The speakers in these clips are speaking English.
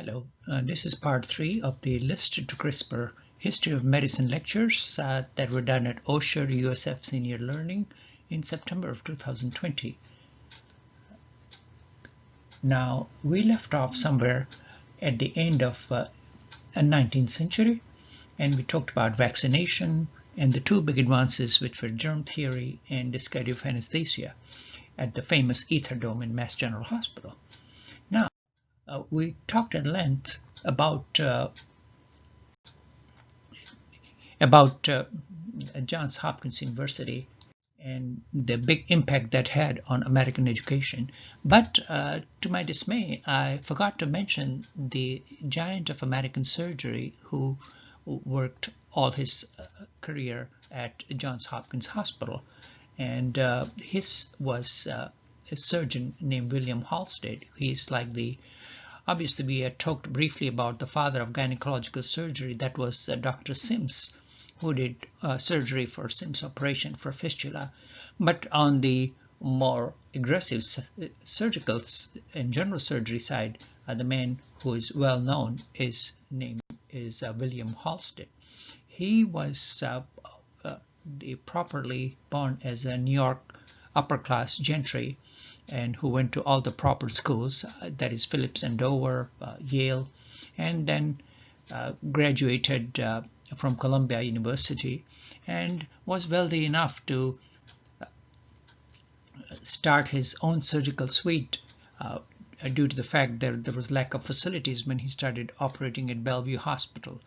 Hello, this is part 3 of the List to CRISPR History of Medicine lectures that were done at Osher USF Senior Learning in September of 2020. Now, we left off somewhere at the end of the 19th century, and we talked about vaccination and the two big advances, which were germ theory and discovery of anesthesia at the famous Ether Dome in Mass General Hospital. Now, we talked at length about Johns Hopkins University and the big impact that had on American education. But to my dismay, I forgot to mention the giant of American surgery who worked all his career at Johns Hopkins Hospital. And his was a surgeon named William Halsted. He's like obviously we had talked briefly about the father of gynecological surgery. That was Dr. Sims, who did surgery for Sims operation for fistula. But on the more aggressive surgical and general surgery side, the man who is well known is William Halsted. He was properly born as a New York upper class gentry, and who went to all the proper schools, that is Phillips and Dover, Yale, and then graduated from Columbia University, and was wealthy enough to start his own surgical suite due to the fact that there was lack of facilities when he started operating at Bellevue Hospital.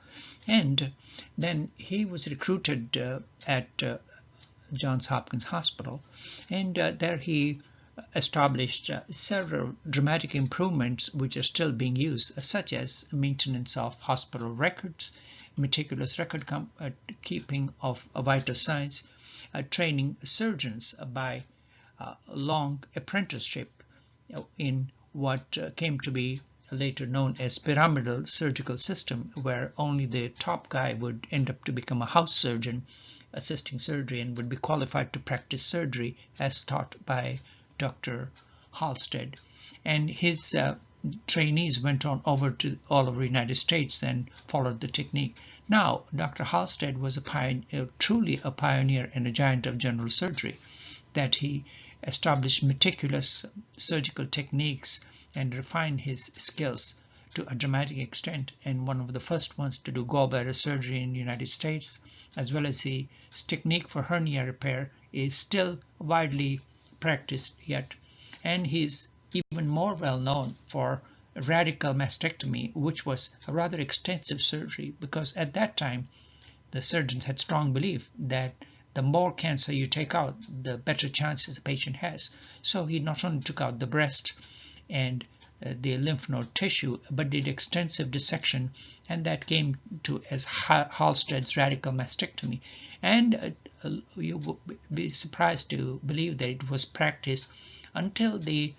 And then he was recruited at Johns Hopkins Hospital, and there he established several dramatic improvements which are still being used, such as maintenance of hospital records, meticulous record keeping of vital signs, training surgeons by long apprenticeship in what came to be later known as pyramidal surgical system, where only the top guy would end up to become a house surgeon assisting surgery and would be qualified to practice surgery as taught by Dr. Halsted. And his trainees went on over to all over the United States and followed the technique. Now, Dr. Halsted was truly a pioneer and a giant of general surgery, that he established meticulous surgical techniques and refined his skills to a dramatic extent, and one of the first ones to do gallbladder surgery in the United States, as well as his technique for hernia repair is still widely practiced yet. And he's even more well known for radical mastectomy, which was a rather extensive surgery, because at that time the surgeons had strong belief that the more cancer you take out, the better chances the patient has. So he not only took out the breast and the lymph node tissue, but did extensive dissection, and that came to as Halsted's radical mastectomy. And you will be surprised to believe that it was practiced until the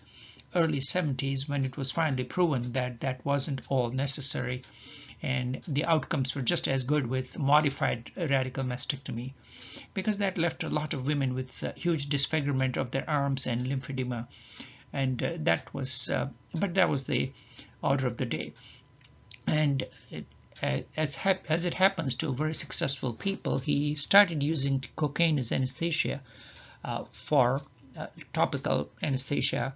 early 70s, when it was finally proven that that wasn't all necessary, and the outcomes were just as good with modified radical mastectomy, because that left a lot of women with huge disfigurement of their arms and lymphedema. And that was the order of the day. And as it happens to very successful people, he started using cocaine as anesthesia for topical anesthesia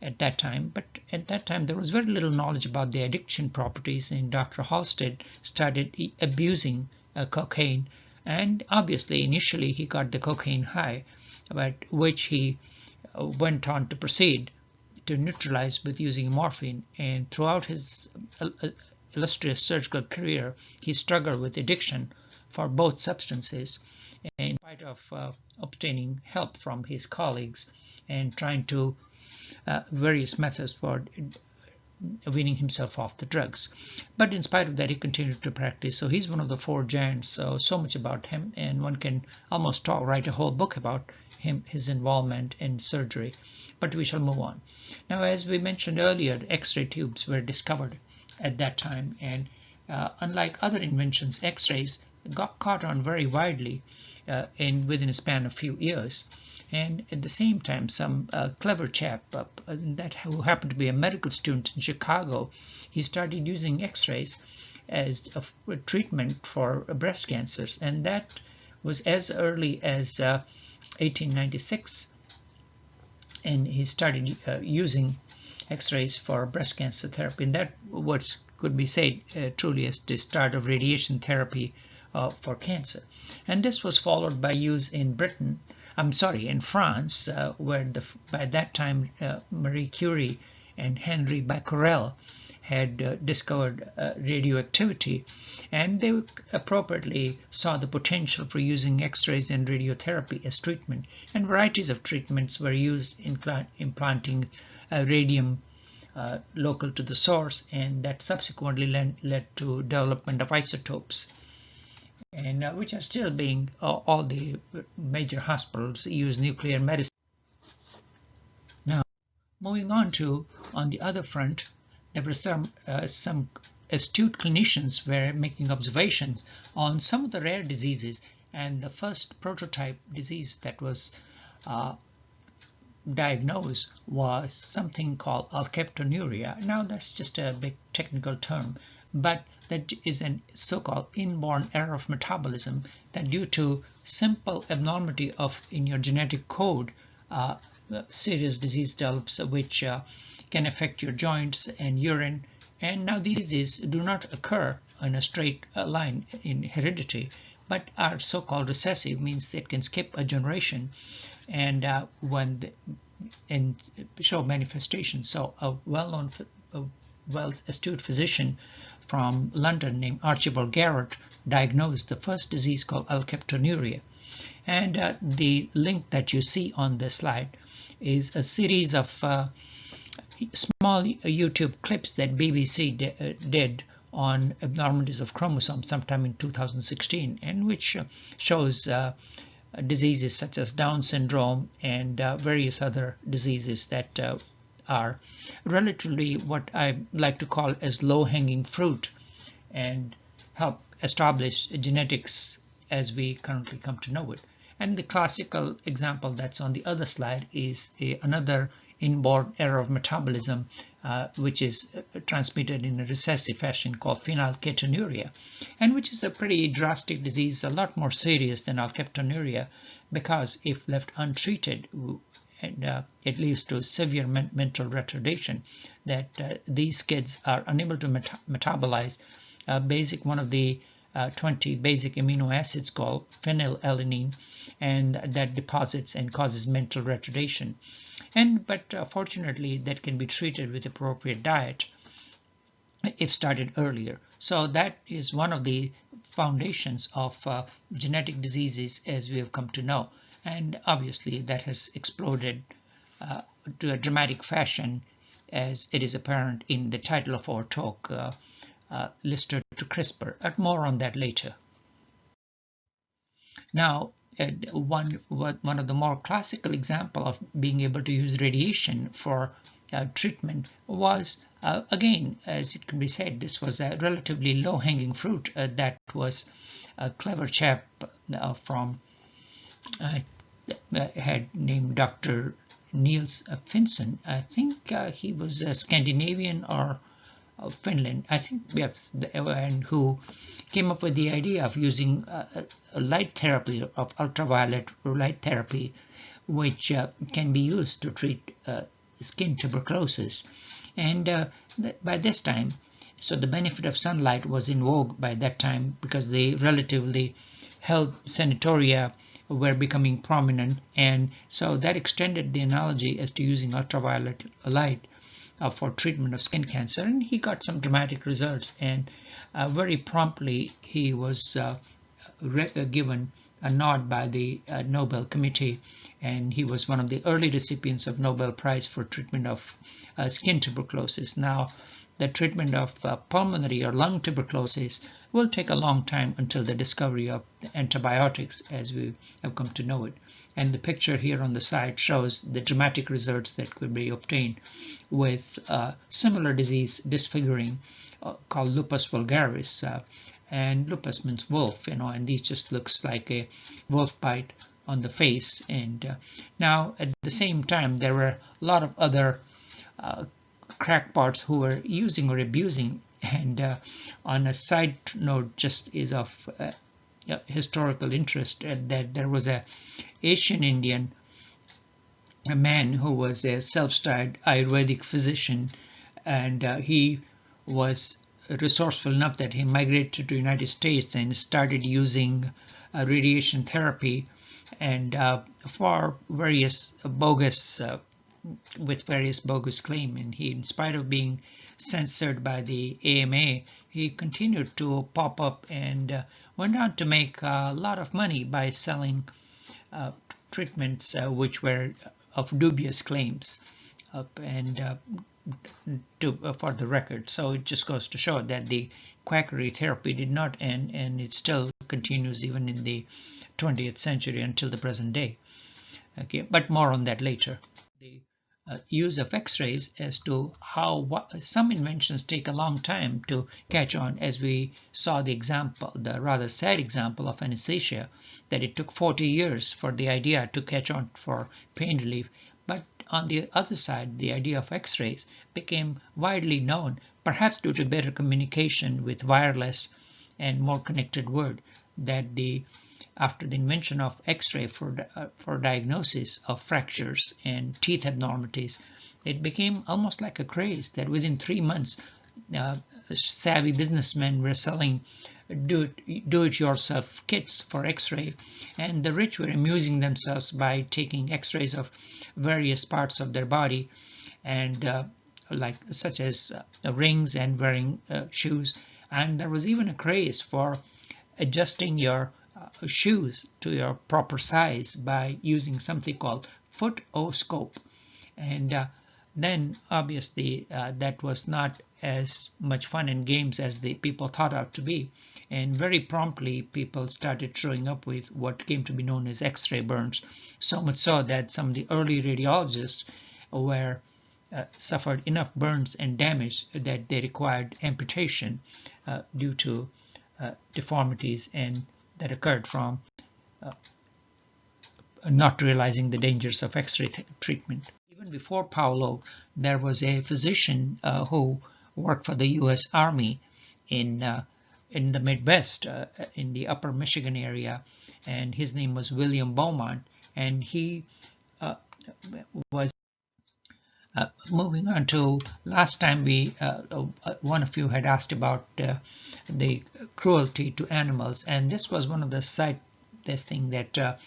at that time. But at that time, there was very little knowledge about the addiction properties, and Dr. Halsted started abusing cocaine. And obviously, initially, he got the cocaine high, but which he went on to proceed to neutralize with using morphine. And throughout his illustrious surgical career, he struggled with addiction for both substances, in spite of obtaining help from his colleagues and trying to various methods for weaning himself off the drugs. But in spite of that, he continued to practice. So he's one of the four giants. So much about him, and one can almost write a whole book about him, his involvement in surgery. But we shall move on. Now, as we mentioned earlier, X-ray tubes were discovered at that time, and unlike other inventions, X-rays got caught on very widely within a span of a few years. And at the same time, some clever chap who happened to be a medical student in Chicago, he started using X-rays as a treatment for breast cancers, and that was as early as 1896, and he started using X-rays for breast cancer therapy, and that what could be said truly as the start of radiation therapy for cancer. And this was followed by use in in France, where by that time Marie Curie and Henri Becquerel had discovered radioactivity, and they appropriately saw the potential for using X-rays and radiotherapy as treatment, and varieties of treatments were used in implanting radium local to the source, and that subsequently led to development of isotopes, and which are still being all the major hospitals use nuclear medicine. Now, moving on the other front, there were some astute clinicians were making observations on some of the rare diseases, and the first prototype disease that was diagnosed was something called alkaptonuria. Now that's just a big technical term, but that is a so-called inborn error of metabolism that due to simple abnormality in your genetic code, serious disease develops, which can affect your joints and urine. And now these diseases do not occur in a straight line in heredity, but are so-called recessive, means it can skip a generation, and and show manifestations. So a well-known, astute physician from London named Archibald Garrett diagnosed the first disease called alkaptonuria. And the link that you see on this slide is a series of small YouTube clips that BBC did on abnormalities of chromosomes sometime in 2016, and which shows diseases such as Down syndrome and various other diseases that are relatively what I like to call as low-hanging fruit, and help establish genetics as we currently come to know it. And the classical example that's on the other slide is another inborn error of metabolism, which is transmitted in a recessive fashion called phenylketonuria, and which is a pretty drastic disease, a lot more serious than alkaptonuria, because if left untreated, and it leads to severe mental retardation, that these kids are unable to metabolize one of the 20 basic amino acids called phenylalanine, and that deposits and causes mental retardation. But fortunately, that can be treated with appropriate diet if started earlier. So that is one of the foundations of genetic diseases as we have come to know. And obviously that has exploded to a dramatic fashion, as it is apparent in the title of our talk, listed to CRISPR. More on that later. Now, one of the more classical example of being able to use radiation for treatment was, again, as it can be said, this was a relatively low-hanging fruit. That was a clever chap from had named Dr. Niels Finsen. I think he was a Scandinavian or Finland, I think, yes, and who came up with the idea of using a light therapy, of ultraviolet light therapy, which can be used to treat skin tuberculosis. And by this time, so the benefit of sunlight was in vogue by that time, because the relatively health sanatoria were becoming prominent, and so that extended the analogy as to using ultraviolet light for treatment of skin cancer, and he got some dramatic results, and very promptly he was given a nod by the Nobel Committee, and he was one of the early recipients of Nobel Prize for treatment of skin tuberculosis. Now, the treatment of pulmonary or lung tuberculosis will take a long time until the discovery of antibiotics as we have come to know it. And the picture here on the side shows the dramatic results that could be obtained with similar disease disfiguring called lupus vulgaris. And lupus means wolf, and this just looks like a wolf bite on the face. And now at the same time, there were a lot of other crackpots who were using or abusing. And on a side note, just is of historical interest, that there was a Asian Indian, a man who was a self-styled Ayurvedic physician, and he was resourceful enough that he migrated to the United States and started using radiation therapy, and for various bogus with various bogus claim. And he, in spite of being censored by the AMA, he continued to pop up and went on to make a lot of money by selling treatments which were of dubious claims, and for the record. So it just goes to show that the quackery therapy did not end, and it still continues even in the 20th century until the present day. Okay, but more on that later. The use of X-rays as to how some inventions take a long time to catch on, as we saw the example, the rather sad example of anesthesia, that it took 40 years for the idea to catch on for pain relief. But on the other side, the idea of X-rays became widely known, perhaps due to better communication with wireless and more connected world, that after the invention of X-ray for diagnosis of fractures and teeth abnormalities, it became almost like a craze that within 3 months, savvy businessmen were selling do-it-yourself kits for X-ray, and the rich were amusing themselves by taking X-rays of various parts of their body, and such as rings and wearing shoes. And there was even a craze for adjusting your shoes to your proper size by using something called footoscope. And then obviously that was not as much fun and games as the people thought out to be, and very promptly people started showing up with what came to be known as X-ray burns, so much so that some of the early radiologists suffered enough burns and damage that they required amputation due to deformities and that occurred from not realizing the dangers of X-ray treatment. Even before Paulo, there was a physician who worked for the U.S. Army in the Midwest, in the upper Michigan area, and his name was William Beaumont, and he was moving on to last time one of you had asked about the cruelty to animals, and this was one of this thing that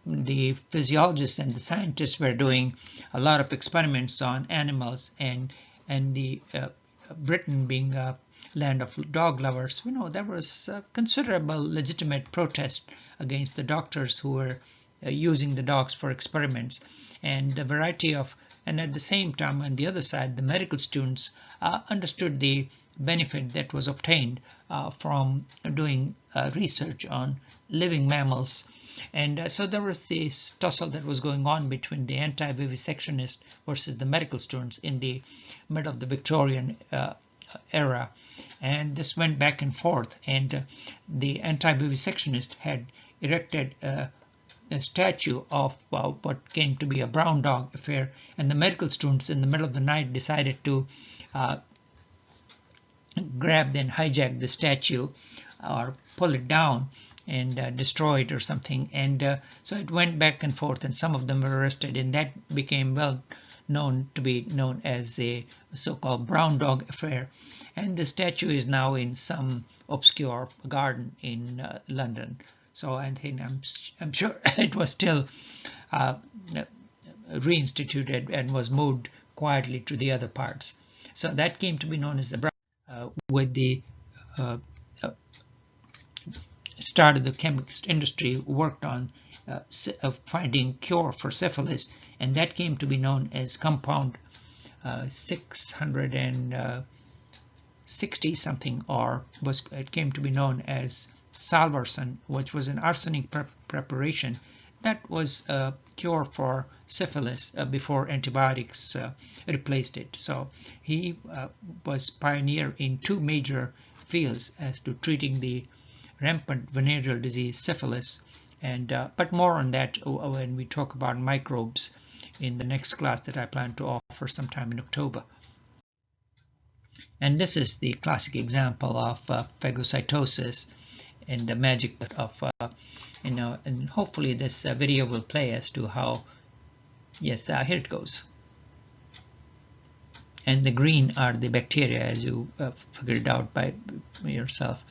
the physiologists and the scientists were doing a lot of experiments on animals, and the Britain being a land of dog lovers, there was considerable legitimate protest against the doctors who were using the dogs for experiments, and a variety of, and at the same time on the other side, the medical students understood the benefit that was obtained from doing research on living mammals. And so there was this tussle that was going on between the anti-vivisectionist versus the medical students in the middle of the Victorian era, and this went back and forth, and the anti-vivisectionist had erected a statue of what came to be a brown dog affair, and the medical students in the middle of the night decided to grab and hijack the statue or pull it down and destroy it or something, and so it went back and forth, and some of them were arrested, and that became well known as a so-called brown dog affair. And the statue is now in some obscure garden in London. So I think I'm sure it was still reinstituted and was moved quietly to the other parts. So that came to be known as the brown. With the start of the chemist industry, worked on finding cure for syphilis, and that came to be known as compound 660 something, or it came to be known as salvarsan, which was an arsenic preparation that was a cure for syphilis before antibiotics replaced it. So he was pioneer in two major fields as to treating the rampant venereal disease syphilis, and but more on that when we talk about microbes in the next class that I plan to offer sometime in October. And this is the classic example of phagocytosis and the magic of, and hopefully this video will play as to how, yes, here it goes. And the green are the bacteria, as you figured it out by yourself.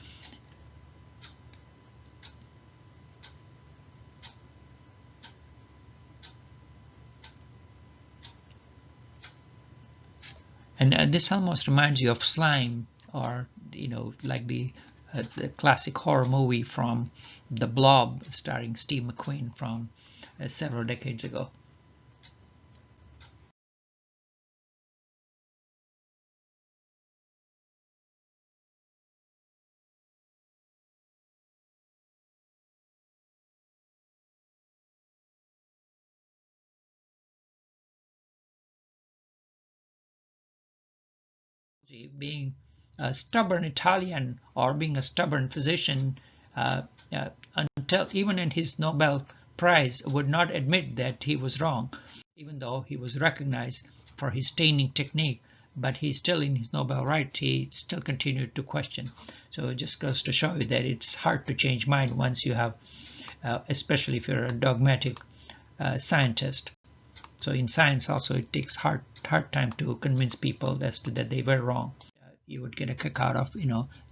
And this almost reminds you of slime, or like the classic horror movie from The Blob, starring Steve McQueen from several decades ago. Being a stubborn Italian, or being a stubborn physician, until even in his Nobel Prize would not admit that he was wrong, even though he was recognized for his staining technique. But he still, in his Nobel right, he still continued to question. So it just goes to show you that it's hard to change mind once you have, especially if you're a dogmatic scientist. So in science also, it takes hard time to convince people as to that they were wrong. You would get a kick out of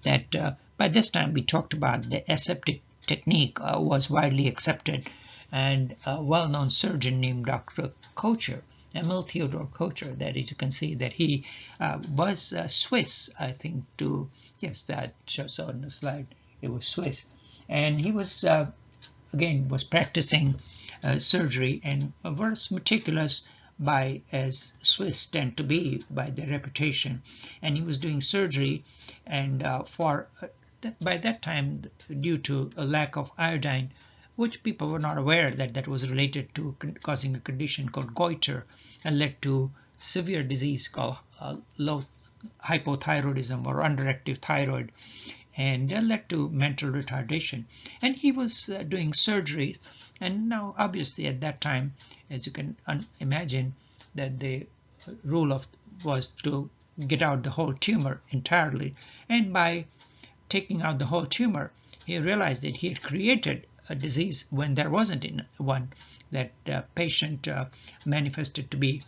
that. By this time we talked about the aseptic technique was widely accepted, and a well-known surgeon named Dr. Kocher, Emil Theodor Kocher, that as you can see that he was Swiss, I think, yes, that shows on the slide, it was Swiss, and he was again was practicing surgery, and was meticulous, as Swiss tend to be by their reputation. And he was doing surgery, and by that time, due to a lack of iodine, which people were not aware that was related to causing a condition called goiter, and led to severe disease called low hypothyroidism or underactive thyroid, and that led to mental retardation. And he was doing surgery. And now, obviously, at that time, as you can imagine, that the rule was to get out the whole tumor entirely. And by taking out the whole tumor, he realized that he had created a disease when there wasn't one. That patient manifested to be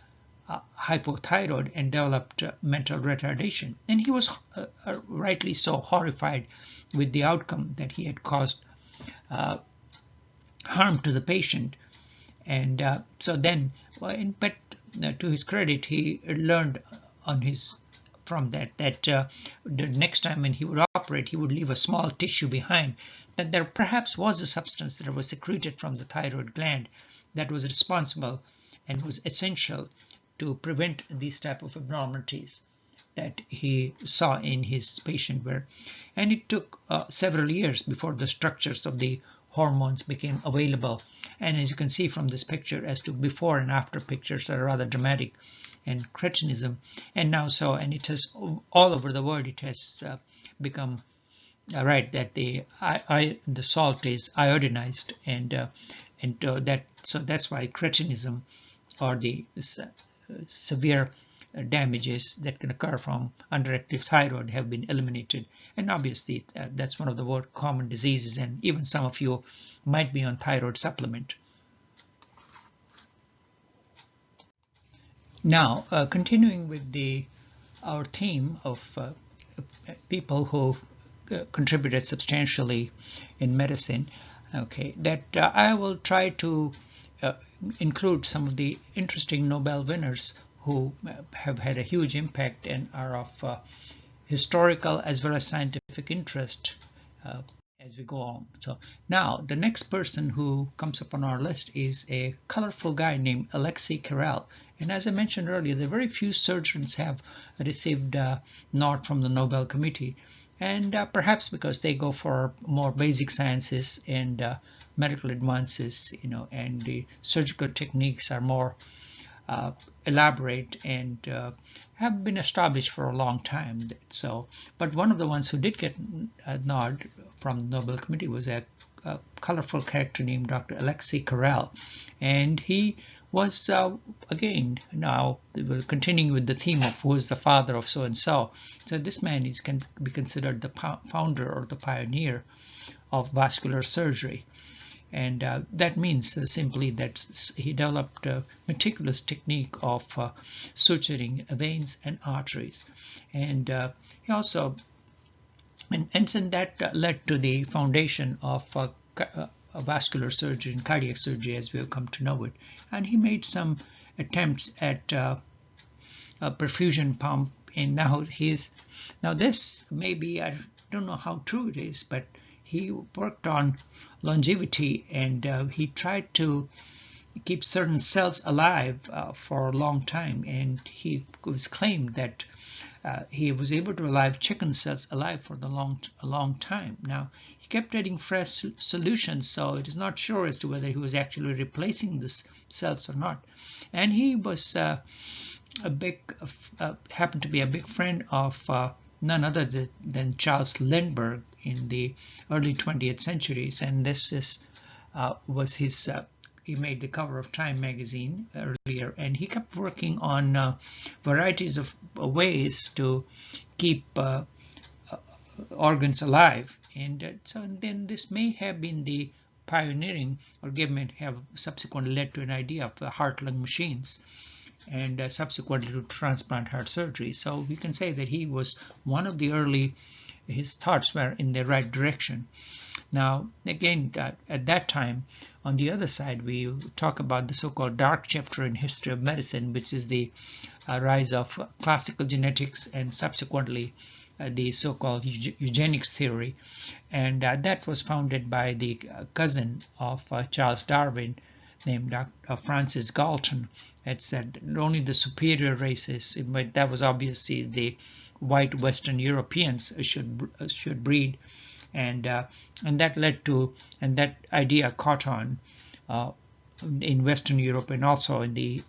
hypothyroid and developed mental retardation. And he was rightly so horrified with the outcome, that he had caused harm to the patient. And so then, but to his credit, he learned from that the next time when he would operate, he would leave a small tissue behind, that there perhaps was a substance that was secreted from the thyroid gland that was responsible and was essential to prevent these type of abnormalities that he saw in his patient. And it took several years before the structures of the hormones became available. And as you can see from this picture, as to before and after pictures are rather dramatic. And cretinism, and now and it has all over the world, it has become right that the salt is iodinized, and that's why cretinism, or the severe damages that can occur from underactive thyroid, have been eliminated. And obviously that's one of the world common diseases, and even some of you might be on thyroid supplement. Now, continuing with our theme of people who contributed substantially in medicine, okay, that I will try to include some of the interesting Nobel winners who have had a huge impact and are of historical as well as scientific interest as we go on. So now the next person who comes up on our list is a colorful guy named Alexei Carrel. And as I mentioned earlier, there are very few surgeons have received a nod from the Nobel Committee, and perhaps because they go for more basic sciences and medical advances, and the surgical techniques are more elaborate and have been established for a long time. So, but one of the ones who did get a nod from the Nobel Committee was a colorful character named Dr. Alexei Carrel, and he was again, now we're continuing with the theme of who is the father of so and so. So this man can be considered the founder or the pioneer of vascular surgery. And that means simply that he developed a meticulous technique of suturing veins and arteries. And he also, and that led to the foundation of vascular surgery and cardiac surgery as we have come to know it. And he made some attempts at a perfusion pump, and now this maybe, I don't know how true it is, but he worked on longevity, and he tried to keep certain cells alive for a long time, and he was claimed that he was able to alive chicken cells alive for a long time. Now, he kept getting fresh solutions, so it is not sure as to whether he was actually replacing the cells or not. And he was happened to be a big friend of none other than Charles Lindbergh in the early 20th centuries, and this was his. He made the cover of Time magazine earlier, and he kept working on varieties of ways to keep organs alive. And so then this may have been the pioneering, or may have subsequently led to an idea of the heart-lung machines, and subsequently to transplant heart surgery. So we can say that he was one of the early, his thoughts were in the right direction. Now, again, at that time, on the other side, we talk about the so-called dark chapter in history of medicine, which is the rise of classical genetics and subsequently the so-called eugenics theory. And that was founded by the cousin of Charles Darwin, named Dr. Francis Galton. Had said only the superior races, but that was obviously the white Western Europeans, should breed, and that led to, and that idea caught on in Western Europe and also in the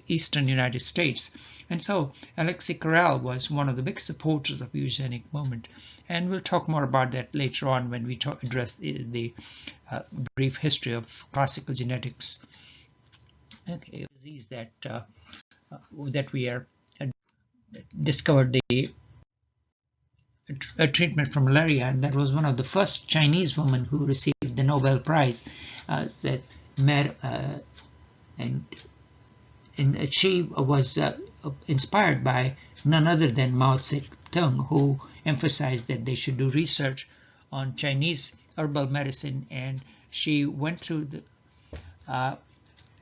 Eastern United States. And so Alexis Carrel was one of the big supporters of the eugenic movement, and we'll talk more about that later on when we address the brief history of classical genetics. Okay, disease that we are discovered the treatment for malaria, and that was one of the first Chinese women who received the Nobel Prize. And she was inspired by none other than Mao Zedong, who emphasized that they should do research on Chinese herbal medicine, and she went through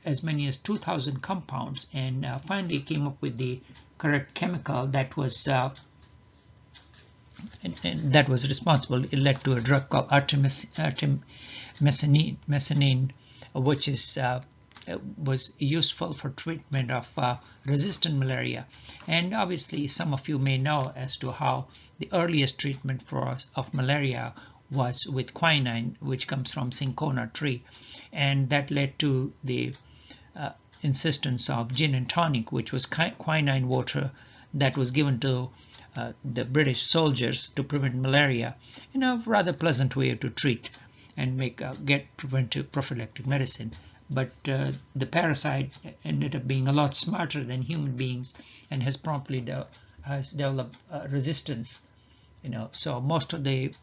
as many as 2,000 compounds, and finally came up with the correct chemical that was responsible. It led to a drug called artemisinin, which was useful for treatment of resistant malaria. And obviously, some of you may know as to how the earliest treatment of malaria was with quinine, which comes from cinchona tree, and that led to the insistence of gin and tonic, which was quinine water that was given to the British soldiers to prevent malaria, in a rather pleasant way to treat and get preventive prophylactic medicine. But the parasite ended up being a lot smarter than human beings and has promptly developed resistance. So most of the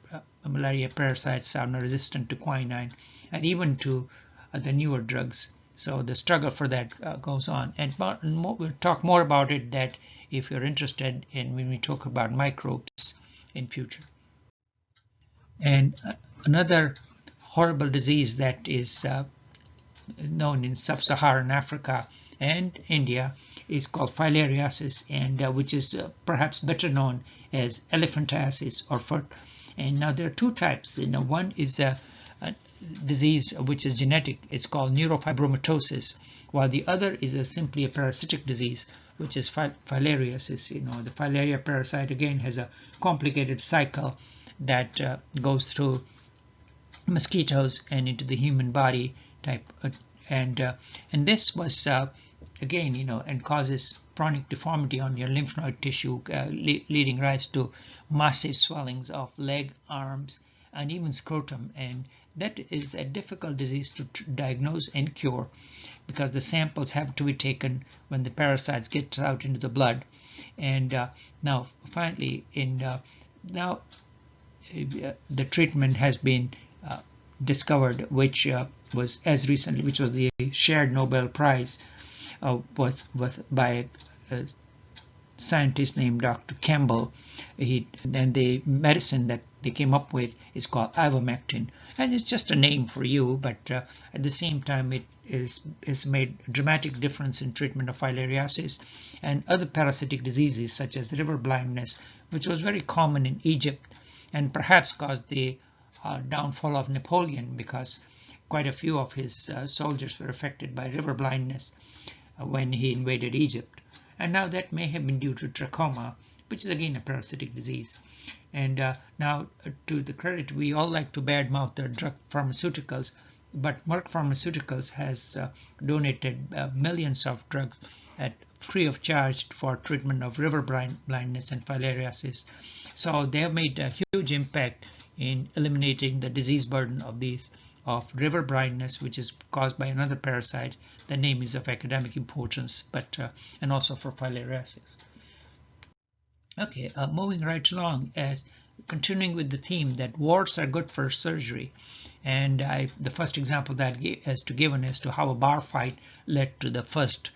malaria parasites are now resistant to quinine and even to the newer drugs. So the struggle for that goes on, and we'll talk more about it, that if you're interested in when we talk about microbes in future. And another horrible disease that is known in sub-Saharan Africa and India is called filariasis, and which is perhaps better known as elephantiasis or foot. And now there are two types. One is a disease which is genetic. It's called neurofibromatosis, while the other is simply a parasitic disease, which is filariasis. The filaria parasite again has a complicated cycle that goes through mosquitoes and into the human body type, and this was again, and causes chronic deformity on your lymph node tissue, leading rise to massive swellings of leg, arms, and even scrotum. And that is a difficult disease to diagnose and cure, because the samples have to be taken when the parasites get out into the blood. And now finally now the treatment has been discovered, which was as recently, which was the shared Nobel Prize by a scientist named Dr. Campbell. And the medicine that they came up with is called ivermectin, and it's just a name for you, but at the same time it is made a dramatic difference in treatment of filariasis and other parasitic diseases such as river blindness, which was very common in Egypt and perhaps caused the downfall of Napoleon, because quite a few of his soldiers were affected by river blindness when he invaded Egypt. And now that may have been due to trachoma, which is again a parasitic disease. And now, to the credit, we all like to badmouth the drug pharmaceuticals, but Merck Pharmaceuticals has donated millions of drugs at free of charge for treatment of river blindness and filariasis. So they have made a huge impact in eliminating the disease burden of river blindness, which is caused by another parasite. The name is of academic importance, but and also for filariasis. Okay, moving right along, as continuing with the theme that warts are good for surgery, and the first example that has to given as to how a bar fight led to the first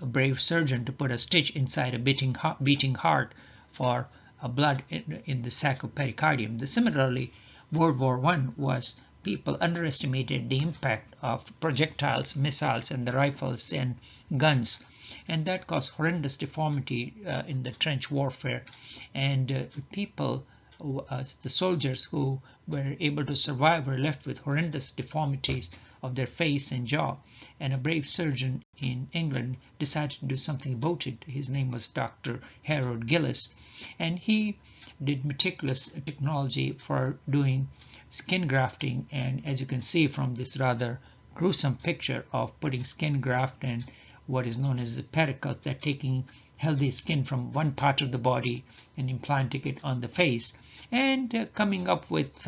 brave surgeon to put a stitch inside a beating heart for blood in the sac of pericardium. Similarly, World War I was, people underestimated the impact of projectiles, missiles, and the rifles and guns, and that caused horrendous deformity in the trench warfare. And people, the soldiers who were able to survive, were left with horrendous deformities of their face and jaw. And a brave surgeon in England decided to do something about it. His name was Dr. Harold Gillis, and he did meticulous technology for doing skin grafting. And as you can see from this rather gruesome picture of putting skin graft and what is known as the pedicles, that taking healthy skin from one part of the body and implanting it on the face, and coming up with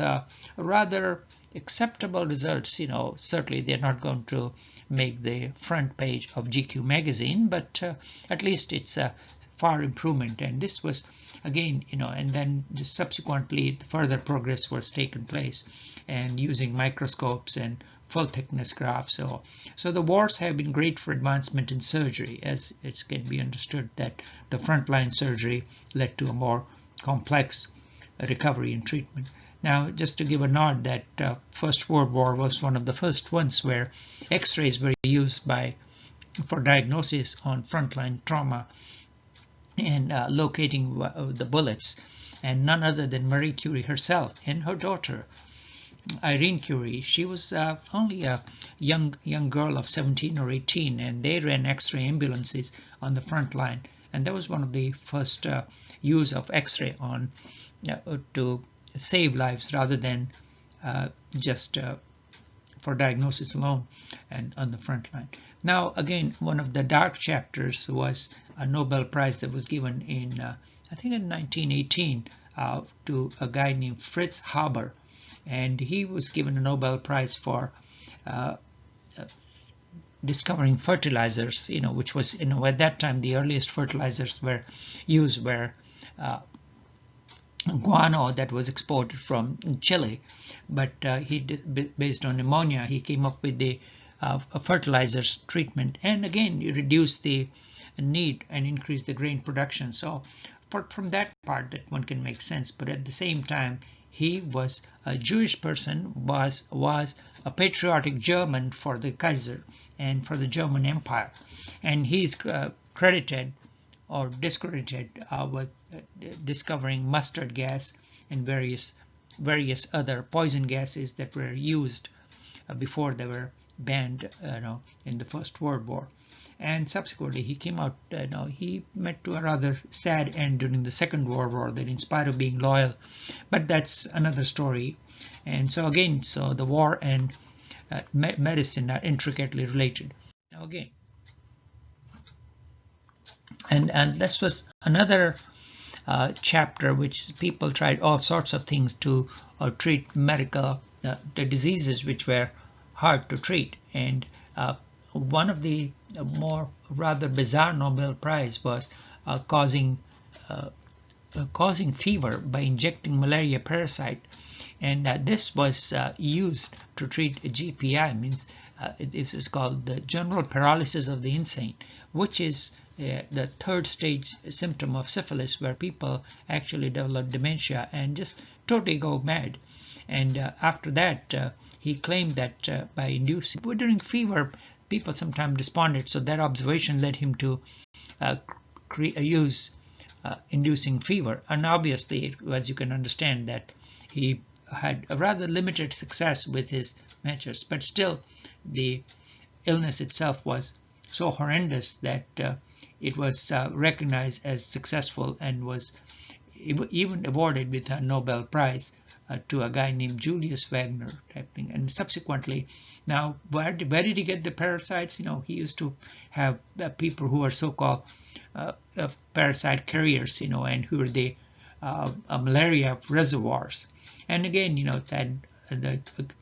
rather acceptable results. Certainly they're not going to make the front page of GQ magazine, but at least it's a far improvement. And this was again, and then just subsequently further progress was taken place, and using microscopes and full thickness grafts. So the wars have been great for advancement in surgery, as it can be understood that the frontline surgery led to a more complex recovery and treatment. Now, just to give a nod, that First World War was one of the first ones where X-rays were used for diagnosis on frontline trauma and locating the bullets, and none other than Marie Curie herself and her daughter Irene Curie. She was only a young girl of 17 or 18, and they ran X-ray ambulances on the front line, and that was one of the first use of X-ray on to save lives rather than just for diagnosis alone and on the front line. Now, again, one of the dark chapters was a Nobel Prize that was given in, I think in 1918, to a guy named Fritz Haber. And he was given a Nobel Prize for discovering fertilizers, which was, at that time, the earliest fertilizers were guano that was exported from Chile. But he did, based on ammonia, he came up with the fertilizers treatment, and again you reduce the need and increase the grain production. So from that part, that one can make sense. But at the same time, he was a Jewish person, was a patriotic German for the Kaiser and for the German Empire, and he's credited or discredited with discovering mustard gas and various other poison gases that were used before they were banned in the First World War. And subsequently he came out, he met to a rather sad end during the Second World War, that in spite of being loyal, but that's another story. And so again, the war and medicine are intricately related. Now again, and this was another chapter which people tried all sorts of things to treat medical the diseases which were hard to treat. And one of the more rather bizarre Nobel Prize was causing fever by injecting malaria parasite, and this was used to treat GPI, means it is called the general paralysis of the insane, which is the third stage symptom of syphilis, where people actually develop dementia and just totally go mad. And after that, he claimed that by inducing during fever, people sometimes responded. So that observation led him to use inducing fever. And obviously, as you can understand, that he had a rather limited success with his measures, but still the illness itself was so horrendous that it was recognized as successful and was even awarded with a Nobel Prize to a guy named Julius Wagner type thing. And subsequently, now where did he get the parasites? He used to have people who are so-called parasite carriers, and who are the malaria reservoirs. And again, that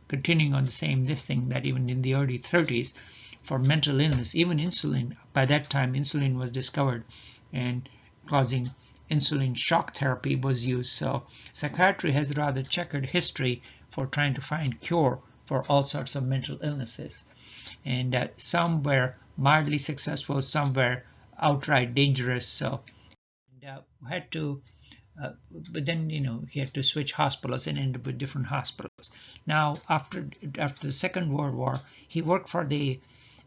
continuing on the same thing, that even in the early 30s, for mental illness, even insulin, by that time insulin was discovered, and causing insulin shock therapy was used. So psychiatry has a rather checkered history for trying to find cure for all sorts of mental illnesses. And some were mildly successful, some were outright dangerous. So had to but then he had to switch hospitals and end up with different hospitals. Now after the Second World War, he worked for the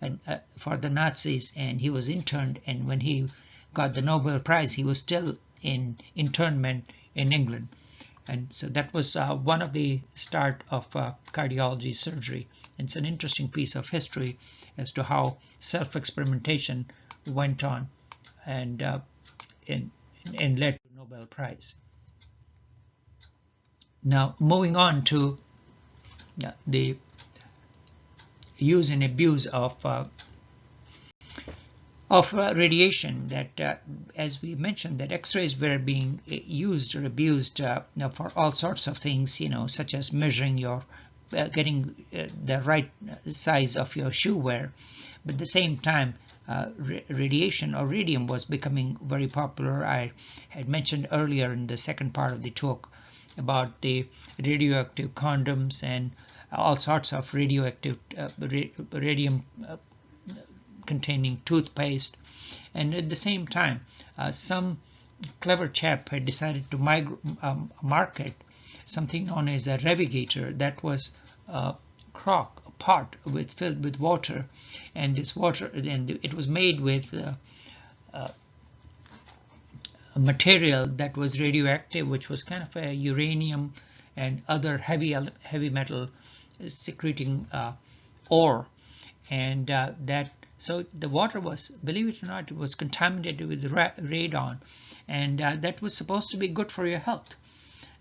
Nazis, and he was interned, and when he got the Nobel Prize, he was still in internment in England. And so that was one of the start of cardiology surgery. It's an interesting piece of history as to how self-experimentation went on and led to Nobel Prize. Now, moving on to the use and abuse of radiation, that as we mentioned, that X-rays were being used or abused for all sorts of things, such as measuring your getting the right size of your shoe wear. But at the same time, radiation or radium was becoming very popular. I had mentioned earlier in the second part of the talk about the radioactive condoms and all sorts of radioactive radium containing toothpaste. And at the same time, some clever chap had decided to market something known as a revigator, that was a pot filled with water, and this water, and it was made with a material that was radioactive, which was kind of a uranium and other heavy metal secreting ore, and so the water was, believe it or not, it was contaminated with radon, and that was supposed to be good for your health.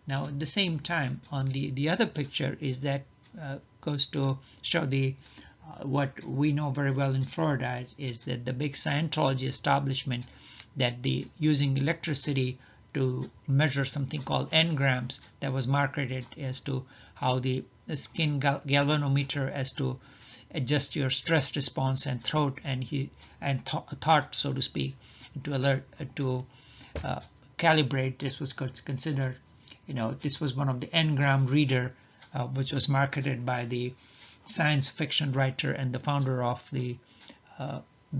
Now at the same time, on the other picture is that goes to show the what we know very well in Florida is that the big Scientology establishment, that the using electricity to measure something called engrams, that was marketed as to how the skin galvanometer as to adjust your stress response and throat and thought, so to speak, to alert to calibrate. This was considered, this was one of the engram reader, which was marketed by the science fiction writer and the founder of the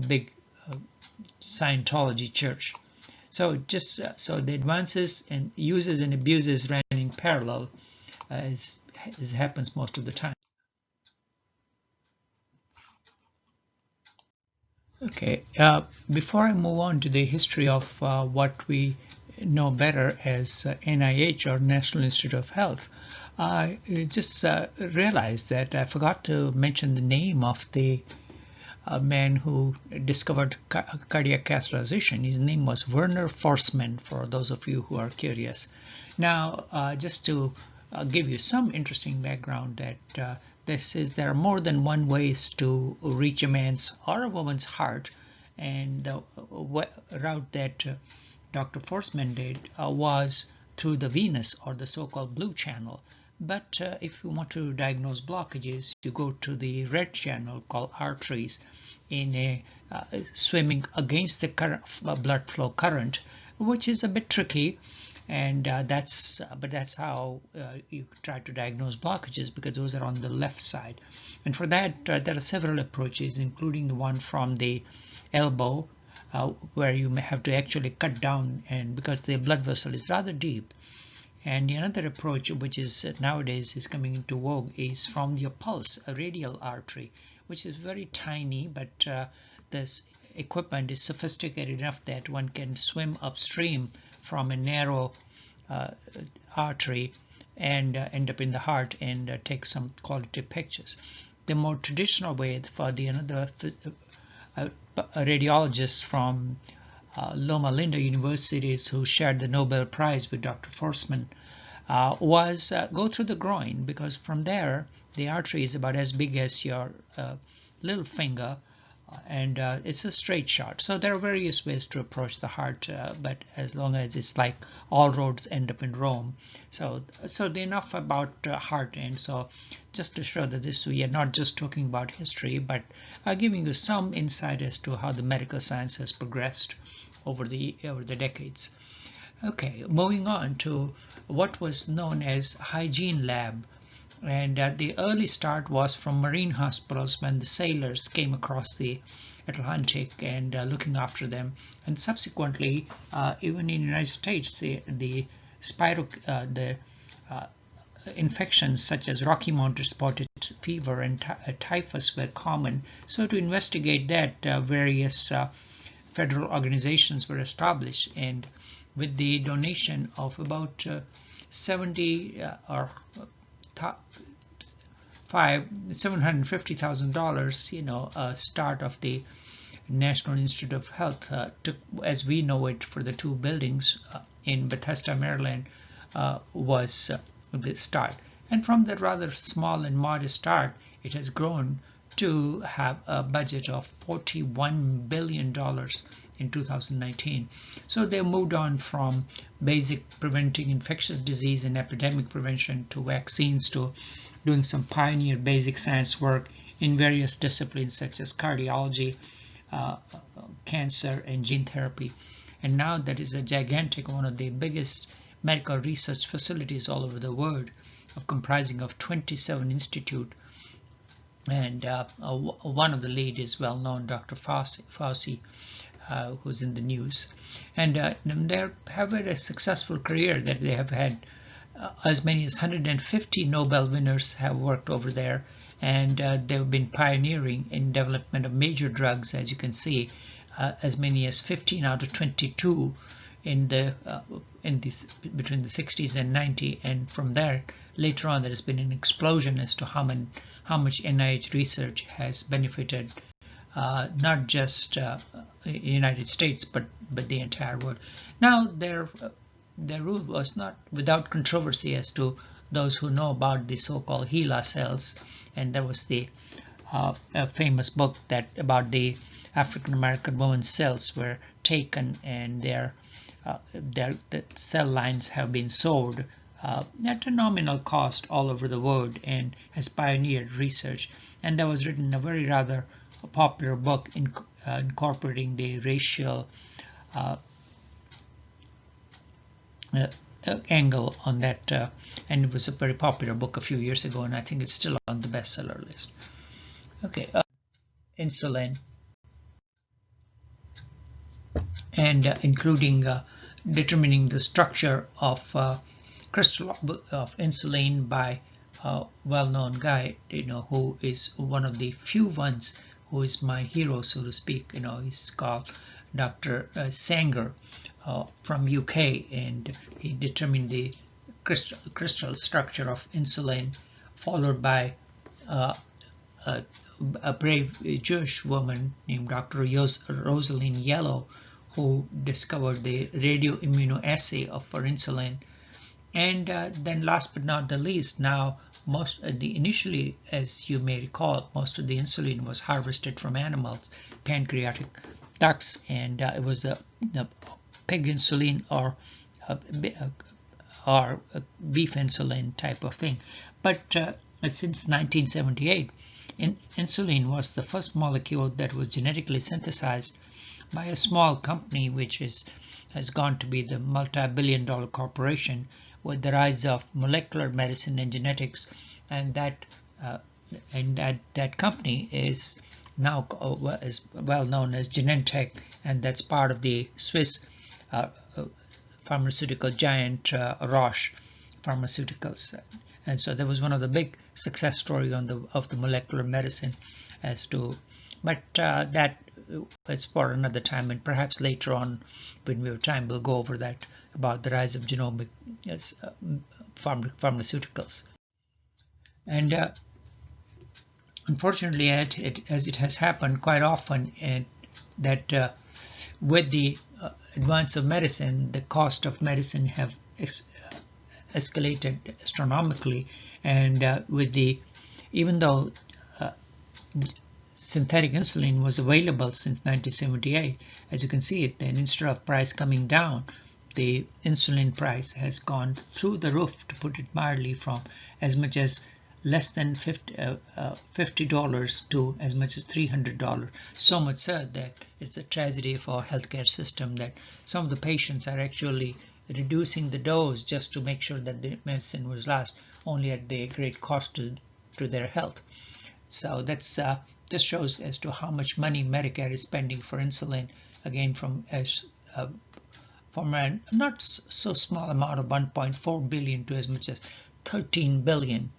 big Scientology church. So just so the advances and uses and abuses ran in parallel, as happens most of the time. Okay, before I move on to the history of what we know better as NIH or National Institute of Health, I just realized that I forgot to mention the name of the man who discovered cardiac catheterization. His name was Werner Forssmann, for those of you who are curious. Now, just to give you some interesting background, that there are more than one ways to reach a man's or a woman's heart, and the route that Dr. Forssmann did was through the venous, or the so-called blue channel. But if you want to diagnose blockages, you go to the red channel called arteries in a swimming against the current, blood flow current, which is a bit tricky. And that's how you try to diagnose blockages, because those are on the left side. And for that, there are several approaches, including the one from the elbow, where you may have to actually cut down, and because the blood vessel is rather deep. And another approach, which is nowadays is coming into vogue, is from your pulse, a radial artery, which is very tiny, but this equipment is sophisticated enough that one can swim upstream from a narrow artery and end up in the heart and take some quality pictures. The more traditional way for the another radiologists from Loma Linda universities who shared the Nobel Prize with Dr. Forsman was go through the groin, because from there the artery is about as big as your little finger, and it's a straight shot. So there are various ways to approach the heart, but as long as it's like all roads end up in Rome. So enough about heart. And so just to show that this, we are not just talking about history, but giving you some insight as to how the medical science has progressed over the decades. Okay, moving on to what was known as hygiene lab. And the early start was from marine hospitals, when the sailors came across the Atlantic and looking after them. And subsequently, even in the United States, the infections such as Rocky Mountain spotted fever and typhus were common. So to investigate that, various federal organizations were established, and with the donation of about $750,000, start of the National Institute of Health took, as we know it, for the two buildings in Bethesda, Maryland, was the start. And from that rather small and modest start, it has grown to have a budget of $41 billion in 2019. So they moved on from basic preventing infectious disease and epidemic prevention to vaccines, to doing some pioneer basic science work in various disciplines such as cardiology, cancer, and gene therapy. And now that is a gigantic, one of the biggest medical research facilities all over the world, comprising of 27 institutes. And one of the lead is well known, Dr. Fauci, who's in the news. And they have had a successful career, that they have had as many as 150 Nobel winners have worked over there, and they've been pioneering in development of major drugs, as you can see, as many as 15 out of 22 in between the 60s and 90, and from there later on there has been an explosion as to how much NIH research has benefited not just the United States, but the entire world. Now their rule was not without controversy as to those who know about the so-called HeLa cells, and there was the famous book that about the African American women's cells were taken, and the cell lines have been sold at a nominal cost all over the world, and has pioneered research. And there was written a very rather popular book incorporating the racial angle on that, and it was a very popular book a few years ago, and I think it's still on the bestseller list. Okay, insulin, and including determining the structure of crystal of insulin by a well-known guy, who is one of the few ones who is my hero, so to speak. He's called Dr. Sanger from UK, and he determined the crystal structure of insulin, followed by a brave Jewish woman named Dr. Rosalind Yellow, who discovered the radioimmunoassay for insulin. And then last but not the least, now initially, as you may recall, most of the insulin was harvested from animals, pancreatic ducts, and it was a pig insulin or or beef insulin type of thing. But since 1978, insulin was the first molecule that was genetically synthesized by a small company which has gone to be the multi-billion-dollar corporation with the rise of molecular medicine and genetics, and that company is now is well known as Genentech, and that's part of the Swiss pharmaceutical giant Roche Pharmaceuticals. And so that was one of the big success stories of the molecular medicine as to, but that is for another time, and perhaps later on when we have time we'll go over that, about the rise of genomic pharmaceuticals. And unfortunately, as it has happened quite often, that with the advance of medicine, the cost of medicine have escalated astronomically, and even though synthetic insulin was available since 1978, as you can see it, then instead of price coming down, the insulin price has gone through the roof, to put it mildly, from as much as less than $50 to as much as $300. So much so that it's a tragedy for our healthcare system that some of the patients are actually reducing the dose just to make sure that the medicine was last, only at the great cost to their health. So that's just shows as to how much money Medicare is spending for insulin, again from a not so small amount of 1.4 billion to as much as 13 billion.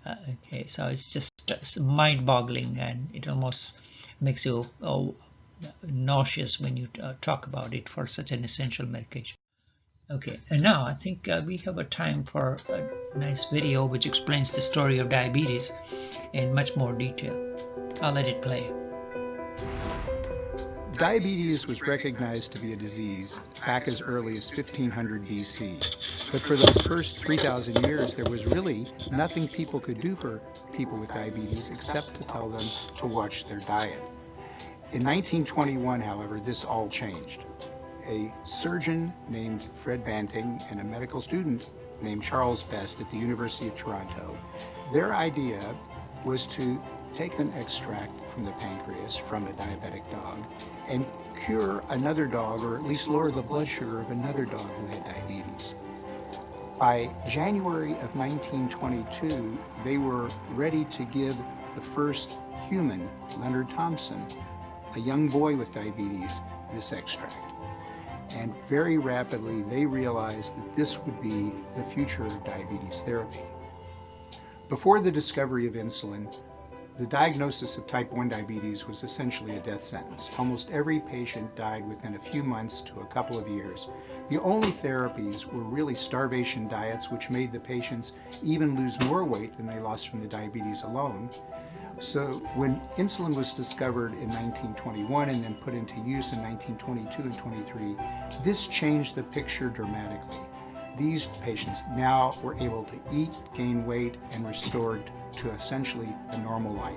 Okay, so it's just mind-boggling, and it almost makes you nauseous when you talk about it for such an essential medication. Okay, and now I think we have a time for a nice video which explains the story of diabetes in much more detail. I'll let it play. Diabetes was recognized to be a disease back as early as 1500 BC. But for those first 3,000 years, there was really nothing people could do for people with diabetes except to tell them to watch their diet. In 1921, however, this all changed. A surgeon named Fred Banting and a medical student named Charles Best at the University of Toronto, their idea was to take an extract from the pancreas from a diabetic dog and cure another dog, or at least lower the blood sugar of another dog who had diabetes. By January of 1922, they were ready to give the first human, Leonard Thompson, a young boy with diabetes, this extract. And very rapidly, they realized that this would be the future of diabetes therapy. Before the discovery of insulin, the diagnosis of type 1 diabetes was essentially a death sentence. Almost every patient died within a few months to a couple of years. The only therapies were really starvation diets, which made the patients even lose more weight than they lost from the diabetes alone. So when insulin was discovered in 1921 and then put into use in 1922 and 23, this changed the picture dramatically. These patients now were able to eat, gain weight, and restored to essentially a normal life.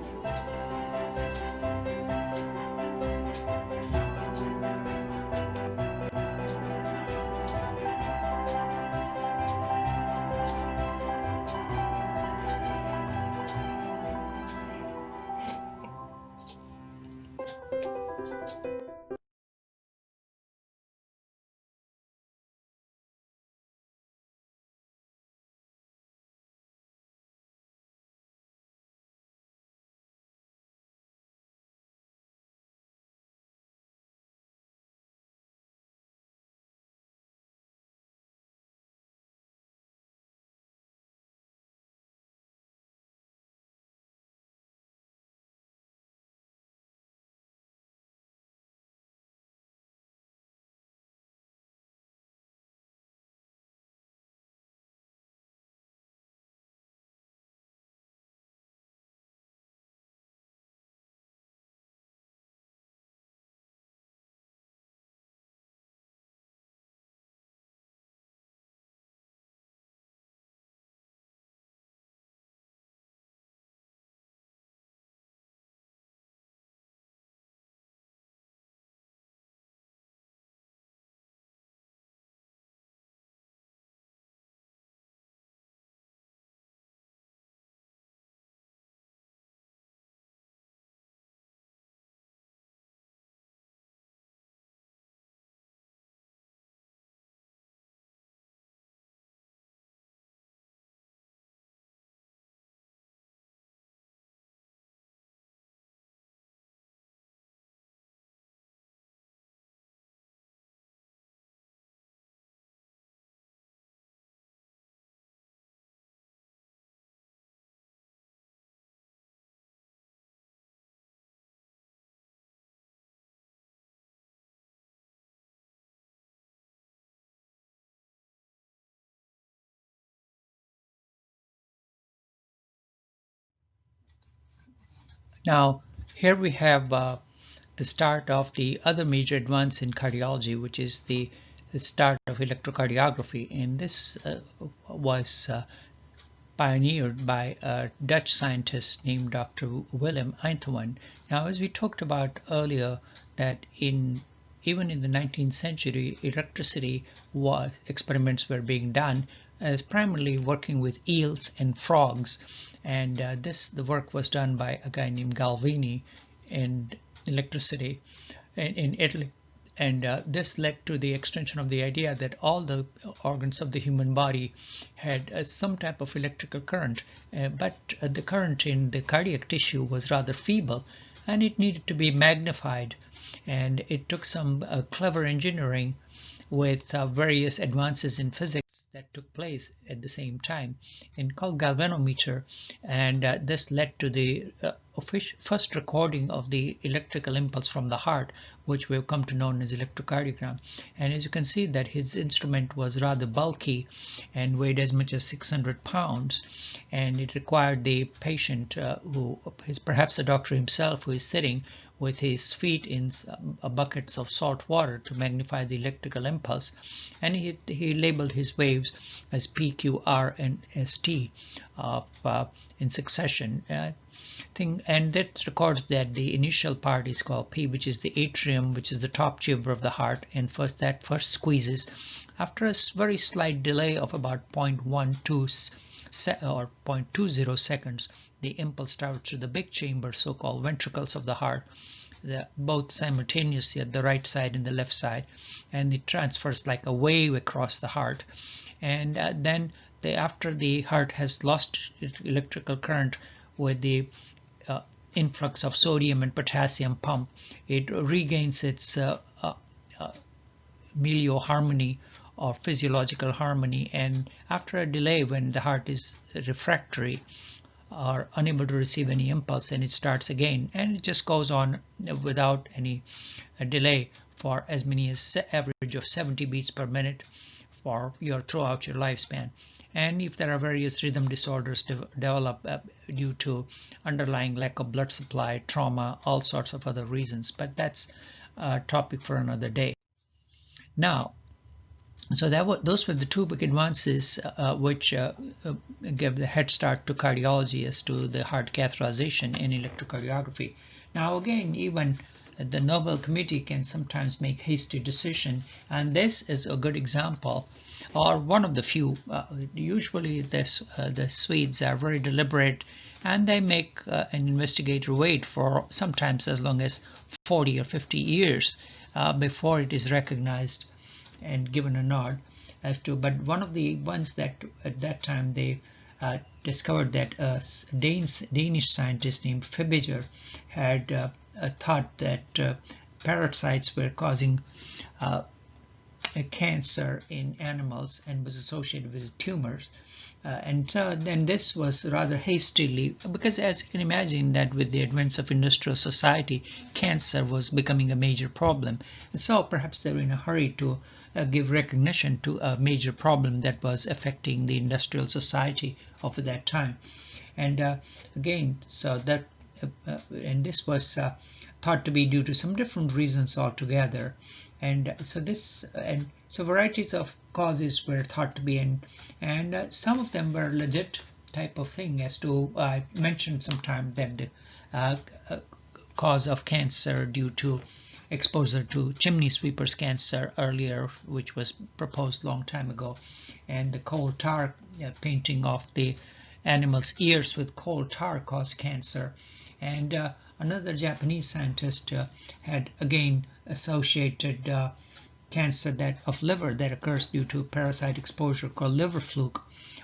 Now, here we have the start of the other major advance in cardiology, which is the start of electrocardiography. And this was pioneered by a Dutch scientist named Dr. Willem Einthoven. Now, as we talked about earlier, that even in the 19th century, electricity experiments were being done as primarily working with eels and frogs, and the work was done by a guy named Galvini in electricity in Italy. And this led to the extension of the idea that all the organs of the human body had some type of electrical current, but the current in the cardiac tissue was rather feeble, and it needed to be magnified. And it took some clever engineering with various advances in physics that took place at the same time and called galvanometer, and this led to the first recording of the electrical impulse from the heart, which we've come to know as electrocardiogram. And as you can see that his instrument was rather bulky and weighed as much as 600 pounds, and it required the patient who is perhaps the doctor himself, who is sitting with his feet in buckets of salt water to magnify the electrical impulse, and he labeled his waves as P, Q, R, and ST in succession. And that records that the initial part is called P, which is the atrium, which is the top chamber of the heart, and first squeezes. After a very slight delay of about 0.12 or 0.20 seconds, the impulse travels to the big chamber, so-called ventricles of the heart, both simultaneously at the right side and the left side, and it transfers like a wave across the heart. And then after the heart has lost electrical current with the influx of sodium and potassium pump, it regains its milieu harmony or physiological harmony, and after a delay when the heart is refractory or unable to receive any impulse, and it starts again, and it just goes on without any delay for as many as average of 70 beats per minute for throughout your lifespan. And if there are various rhythm disorders develop due to underlying lack of blood supply, trauma, all sorts of other reasons, but that's a topic for another day. Now, so those were the two big advances which gave the head start to cardiology as to the heart catheterization in electrocardiography. Now again, even the Nobel Committee can sometimes make hasty decision, and this is a good example, or one of the few. Usually the Swedes are very deliberate, and they make an investigator wait for sometimes as long as 40 or 50 years before it is recognized and given a nod as to. But one of the ones that at that time they discovered that a Danish scientist named Fibiger had thought that parasites were causing a cancer in animals and was associated with tumors. And then this was rather hastily, because as you can imagine that with the advance of industrial society, cancer was becoming a major problem. And so perhaps they were in a hurry to give recognition to a major problem that was affecting the industrial society of that time. And again, so that and this was thought to be due to some different reasons altogether. And so varieties of causes were thought to be and some of them were legit type of thing, as to I mentioned sometime that the cause of cancer due to exposure to chimney sweepers cancer earlier, which was proposed long time ago, and the coal tar painting of the animals' ears with coal tar caused cancer. And another Japanese scientist had again associated cancer of liver that occurs due to parasite exposure called liver fluke,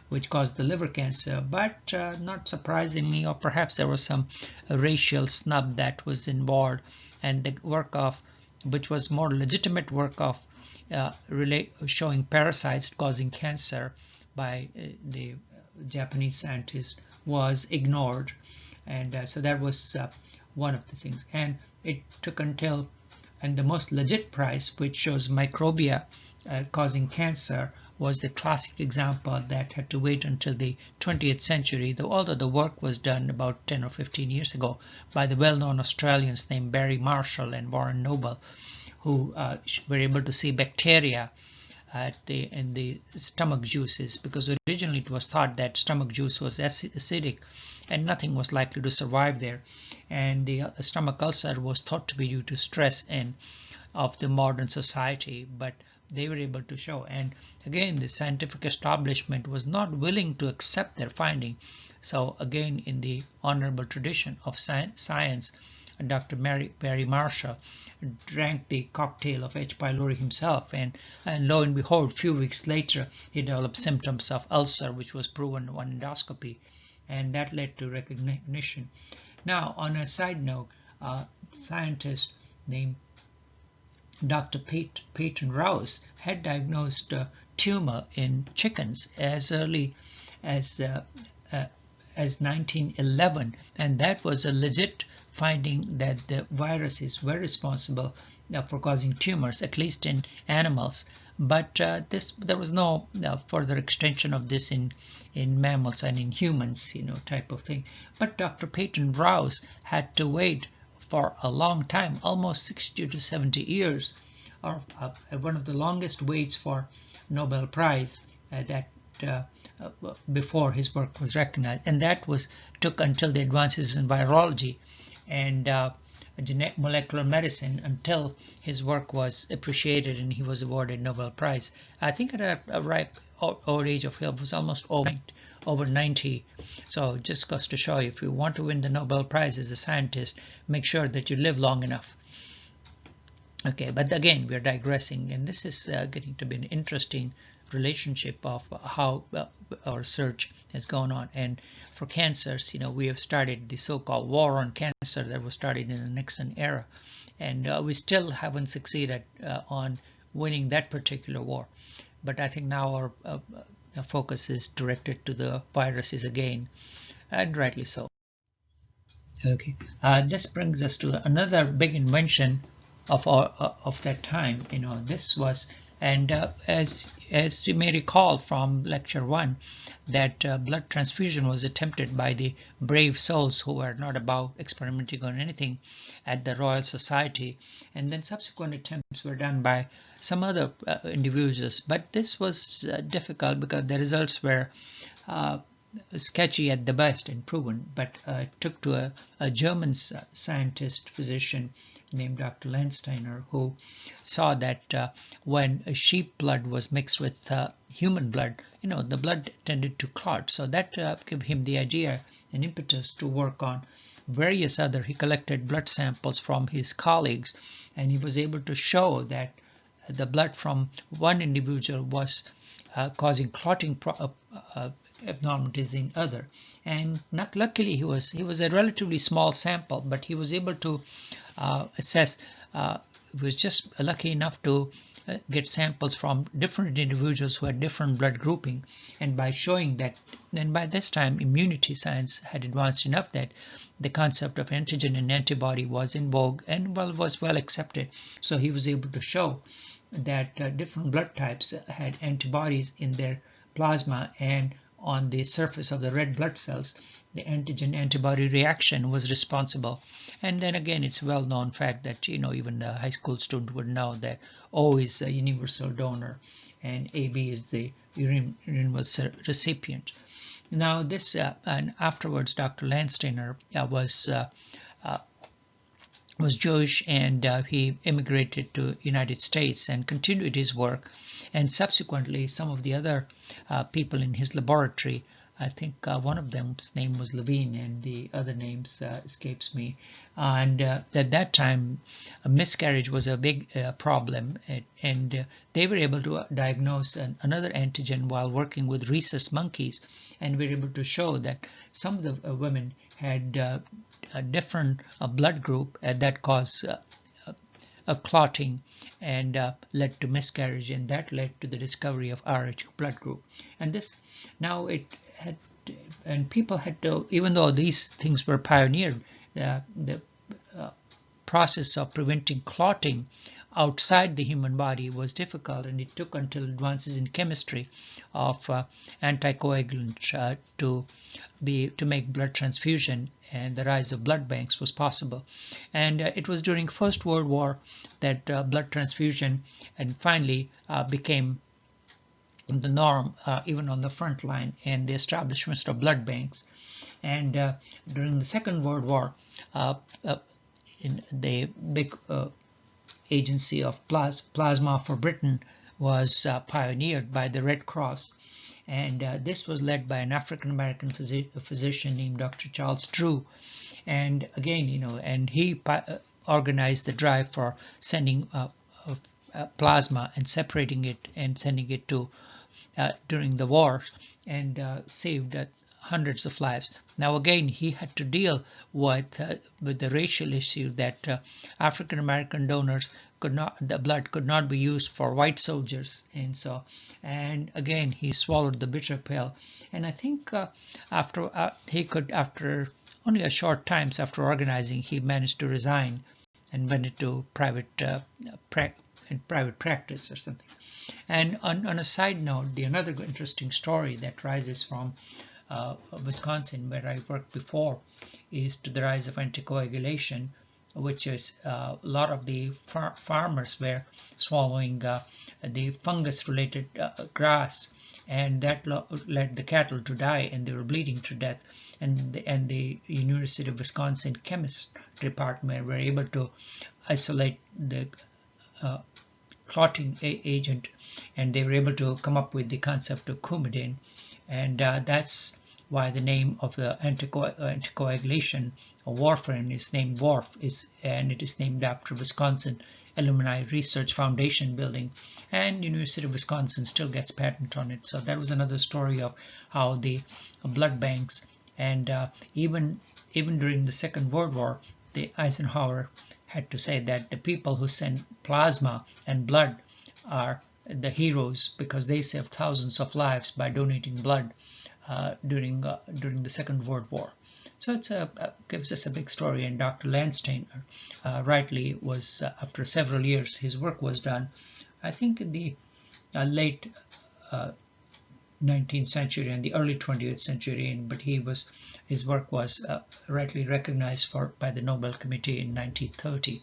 which caused the liver cancer. But not surprisingly, or perhaps there was some racial snub that was involved, and the work of, which was more legitimate work of showing parasites causing cancer by the Japanese scientist, was ignored. And so that was one of the things. And it took until, and the most legit price, which shows microbia causing cancer, was the classic example that had to wait until the 20th century, though although the work was done about 10 or 15 years ago by the well-known Australians named Barry Marshall and Warren Noble, who were able to see bacteria in the stomach juices, because originally it was thought that stomach juice was acidic and nothing was likely to survive there, and the stomach ulcer was thought to be due to stress and of the modern society, but they were able to show. And again, the scientific establishment was not willing to accept their finding. So again, in the honorable tradition of science, Dr. Barry Marshall drank the cocktail of H. pylori himself, and lo and behold, a few weeks later, he developed symptoms of ulcer, which was proven on endoscopy, and that led to recognition. Now, on a side note, a scientist named Dr. Peyton Rouse had diagnosed a tumor in chickens as early as 1911, and that was a legit finding that the viruses were responsible for causing tumors, at least in animals. But there was no further extension of this in mammals and in humans, type of thing. But Dr. Peyton Rouse had to wait for a long time, almost 60 to 70 years, or one of the longest waits for Nobel Prize before his work was recognized, and that took until the advances in virology and molecular medicine until his work was appreciated and he was awarded Nobel Prize. I think at a ripe old age of, he was almost over 90. So it just goes to show you, if you want to win the Nobel Prize as a scientist, make sure that you live long enough. Okay, but again, we are digressing, and this is getting to be an interesting relationship of how our research has gone on. And for cancers, we have started the so-called war on cancer that was started in the Nixon era, and we still haven't succeeded on winning that particular war. But I think now our focus is directed to the viruses again, and rightly so. Okay, this brings us to another big invention of that time. This was, and as you may recall from lecture 1, that blood transfusion was attempted by the brave souls who were not about experimenting on anything at the Royal Society, and then subsequent attempts were done by some other individuals, but this was difficult because the results were sketchy at the best and proven. But it took to a German scientist physician named Dr. Landsteiner, who saw that when sheep blood was mixed with human blood, the blood tended to clot. So that gave him the idea and impetus to work on various other. He collected blood samples from his colleagues, and he was able to show that the blood from one individual was causing clotting abnormalities in other. And luckily, he was a relatively small sample, but he was able to assess. He was just lucky enough to get samples from different individuals who had different blood grouping, and by showing that, then by this time immunity science had advanced enough that the concept of antigen and antibody was in vogue and was well accepted. So he was able to show that different blood types had antibodies in their plasma, and on the surface of the red blood cells, the antigen-antibody reaction was responsible. And then again, it's a well-known fact that even the high school student would know that O is a universal donor and AB is the universal recipient. Now this and afterwards, Dr. Landsteiner was Jewish, and he immigrated to United States and continued his work. And subsequently, some of the other people in his laboratory, I think one of them's name was Levine, and the other names escapes me. And at that time, a miscarriage was a big problem, and they were able to diagnose another antigen while working with rhesus monkeys, and we were able to show that some of the women had a different blood group that caused a clotting and led to miscarriage, and that led to the discovery of Rh blood group. And this now it had, and people had to, even though these things were pioneered, the process of preventing clotting outside the human body was difficult, and it took until advances in chemistry of anticoagulant to make blood transfusion and the rise of blood banks was possible. And it was during First World War that blood transfusion and finally became the norm, even on the front line, and the establishment of blood banks. And during the Second World War, in the big agency of Plasma for Britain was pioneered by the Red Cross, and this was led by an African-American physician named Dr. Charles Drew. And again, and he organized the drive for sending plasma and separating it and sending it to during the war, and saved hundreds of lives. Now again, he had to deal with the racial issue that African American donors the blood could not be used for white soldiers, and again he swallowed the bitter pill. And I think after only a short times after organizing, he managed to resign and went into private practice or something. And on a side note, another interesting story that rises from Wisconsin, where I worked before, is to the rise of anticoagulation, which is a lot of the farmers were swallowing the fungus-related grass, and that led the cattle to die, and they were bleeding to death. And the University of Wisconsin chemist department were able to isolate the clotting agent, and they were able to come up with the concept of coumadin, and that's why the name of the anticoagulation or warfarin is named WARF, and it is named after Wisconsin Alumni Research Foundation building, and University of Wisconsin still gets patent on it. So that was another story of how the blood banks, and even during the Second World War, the Eisenhower had to say that the people who send plasma and blood are the heroes because they saved thousands of lives by donating blood during the Second World War. So it gives us a big story. And Dr. Landsteiner rightly was, after several years, his work was done, I think in the late 19th century and the early 20th century, but his work was rightly recognized by the Nobel Committee in 1930.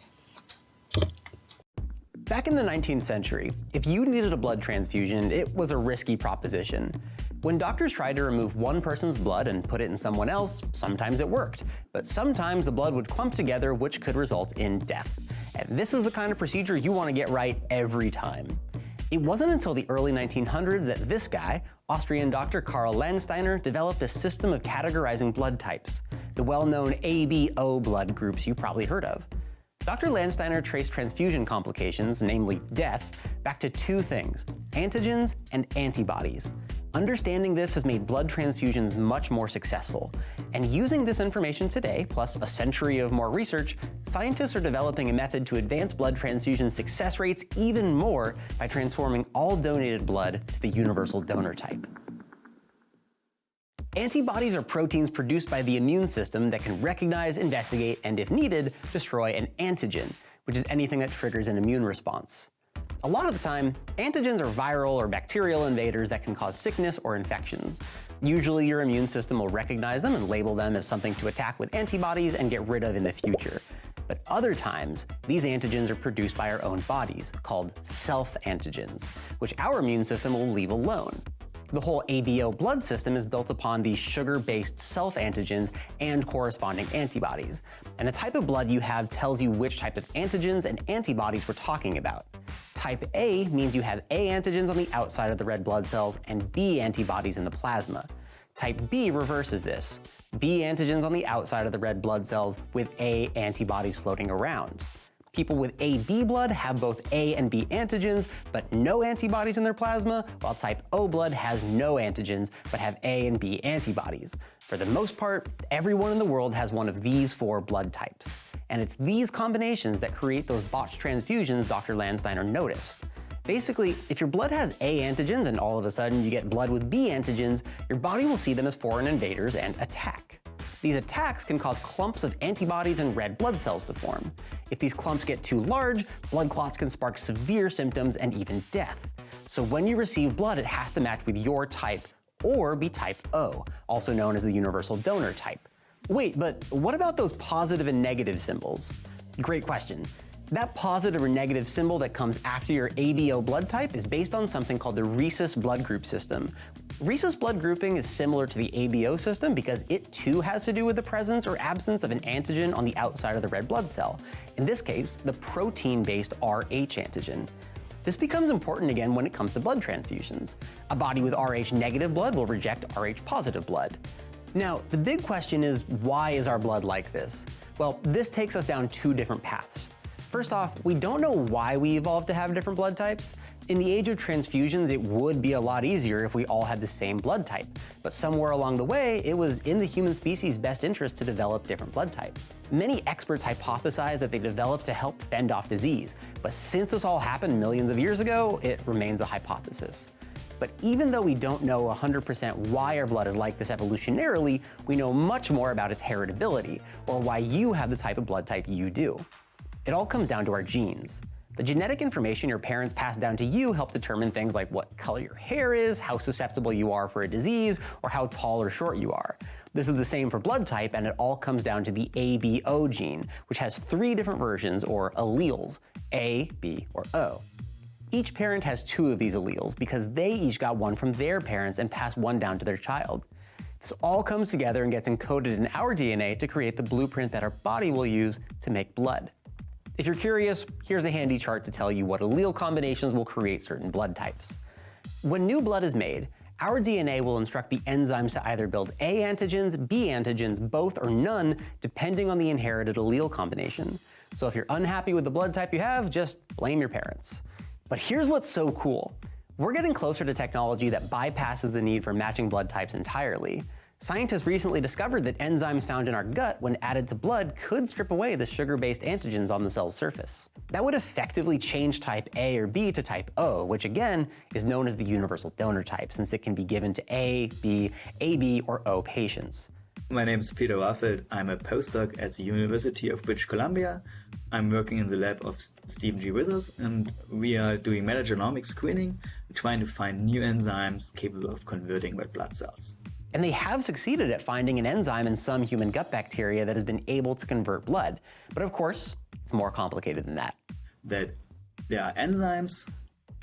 Back in the 19th century, if you needed a blood transfusion, it was a risky proposition. When doctors tried to remove one person's blood and put it in someone else, sometimes it worked, but sometimes the blood would clump together, which could result in death. And this is the kind of procedure you want to get right every time. It wasn't until the early 1900s that this guy, Austrian Dr. Karl Landsteiner, developed a system of categorizing blood types, the well-known A-B-O blood groups you've probably heard of. Dr. Landsteiner traced transfusion complications, namely death, back to two things: antigens and antibodies. Understanding this has made blood transfusions much more successful. And using this information today, plus a century of more research, scientists are developing a method to advance blood transfusion success rates even more by transforming all donated blood to the universal donor type. Antibodies are proteins produced by the immune system that can recognize, investigate, and if needed, destroy an antigen, which is anything that triggers an immune response. A lot of the time, antigens are viral or bacterial invaders that can cause sickness or infections. Usually your immune system will recognize them and label them as something to attack with antibodies and get rid of in the future. But other times, these antigens are produced by our own bodies, called self-antigens, which our immune system will leave alone. The whole ABO blood system is built upon these sugar-based self-antigens and corresponding antibodies. And the type of blood you have tells you which type of antigens and antibodies we're talking about. Type A means you have A antigens on the outside of the red blood cells and B antibodies in the plasma. Type B reverses this. B antigens on the outside of the red blood cells with A antibodies floating around. People with AB blood have both A and B antigens, but no antibodies in their plasma, while type O blood has no antigens, but have A and B antibodies. For the most part, everyone in the world has one of these four blood types. And it's these combinations that create those botched transfusions Dr. Landsteiner noticed. Basically, if your blood has A antigens and all of a sudden you get blood with B antigens, your body will see them as foreign invaders and attack. These attacks can cause clumps of antibodies and red blood cells to form. If these clumps get too large, blood clots can spark severe symptoms and even death. So when you receive blood, it has to match with your type or be type O, also known as the universal donor type. Wait, but what about those positive and negative symbols? Great question. That positive or negative symbol that comes after your ABO blood type is based on something called the rhesus blood group system. Rhesus blood grouping is similar to the ABO system because it too has to do with the presence or absence of an antigen on the outside of the red blood cell. In this case, the protein-based Rh antigen. This becomes important again when it comes to blood transfusions. A body with Rh negative blood will reject Rh positive blood. Now, the big question is, why is our blood like this? Well, this takes us down two different paths. First off, we don't know why we evolved to have different blood types. In the age of transfusions, it would be a lot easier if we all had the same blood type. But somewhere along the way, it was in the human species' best interest to develop different blood types. Many experts hypothesize that they developed to help fend off disease. But since this all happened millions of years ago, it remains a hypothesis. But even though we don't know 100% why our blood is like this evolutionarily, we know much more about its heritability, or why you have the type of blood type you do. It all comes down to our genes. The genetic information your parents pass down to you help determine things like what color your hair is, how susceptible you are for a disease, or how tall or short you are. This is the same for blood type, and it all comes down to the ABO gene, which has 3 different versions, or alleles, A, B, or O. Each parent has 2 of these alleles because they each got one from their parents and passed one down to their child. This all comes together and gets encoded in our DNA to create the blueprint that our body will use to make blood. If you're curious, here's a handy chart to tell you what allele combinations will create certain blood types. When new blood is made, our DNA will instruct the enzymes to either build A antigens, B antigens, both or none, depending on the inherited allele combination. So if you're unhappy with the blood type you have, just blame your parents. But here's what's so cool. We're getting closer to technology that bypasses the need for matching blood types entirely. Scientists recently discovered that enzymes found in our gut, when added to blood, could strip away the sugar-based antigens on the cell's surface. That would effectively change type A or B to type O, which again is known as the universal donor type, since it can be given to A, B, AB, or O patients. My name is Peter Warfeld. I'm a postdoc at the University of British Columbia. I'm working in the lab of Stephen G. Withers, and we are doing metagenomic screening, trying to find new enzymes capable of converting red blood cells. And they have succeeded at finding an enzyme in some human gut bacteria that has been able to convert blood. But of course, it's more complicated than that. That there are enzymes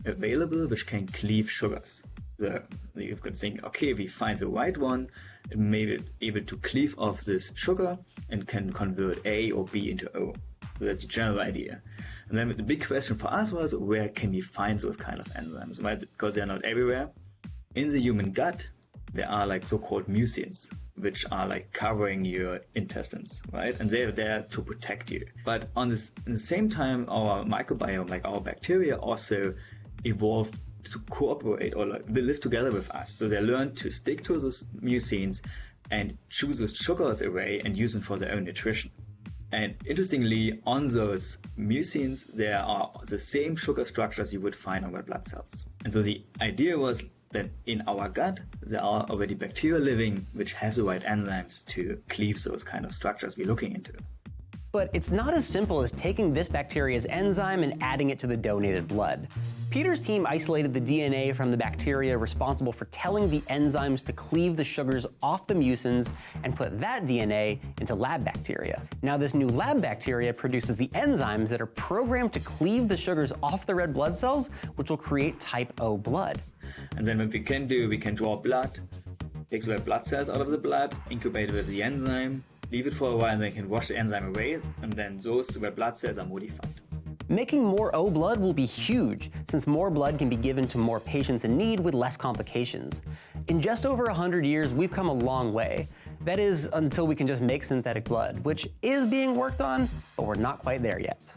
available which can cleave sugars. You could think, okay, we find the right one, it may be able to cleave off this sugar and can convert A or B into O. So that's the general idea. And then the big question for us was, where can we find those kind of enzymes, right? Because they're not everywhere. In the human gut, there are like so-called mucins, which are like covering your intestines, right? And they're there to protect you. But at the same time, our microbiome, like our bacteria, also evolved to cooperate or like live together with us. So they learn to stick to those mucins and choose those sugars away and use them for their own nutrition. And interestingly, on those mucins, there are the same sugar structures you would find on red blood cells. And so the idea was that in our gut, there are already bacteria living which have the right enzymes to cleave those kind of structures we're looking into. But it's not as simple as taking this bacteria's enzyme and adding it to the donated blood. Peter's team isolated the DNA from the bacteria responsible for telling the enzymes to cleave the sugars off the mucins and put that DNA into lab bacteria. Now this new lab bacteria produces the enzymes that are programmed to cleave the sugars off the red blood cells, which will create type O blood. And then what we can do, we can draw blood, take the red blood cells out of the blood, incubate it with the enzyme, leave it for a while, and then can wash the enzyme away, and then those red blood cells are modified. Making more O blood will be huge, since more blood can be given to more patients in need with less complications. In just over 100 years, we've come a long way. That is, until we can just make synthetic blood, which is being worked on, but we're not quite there yet.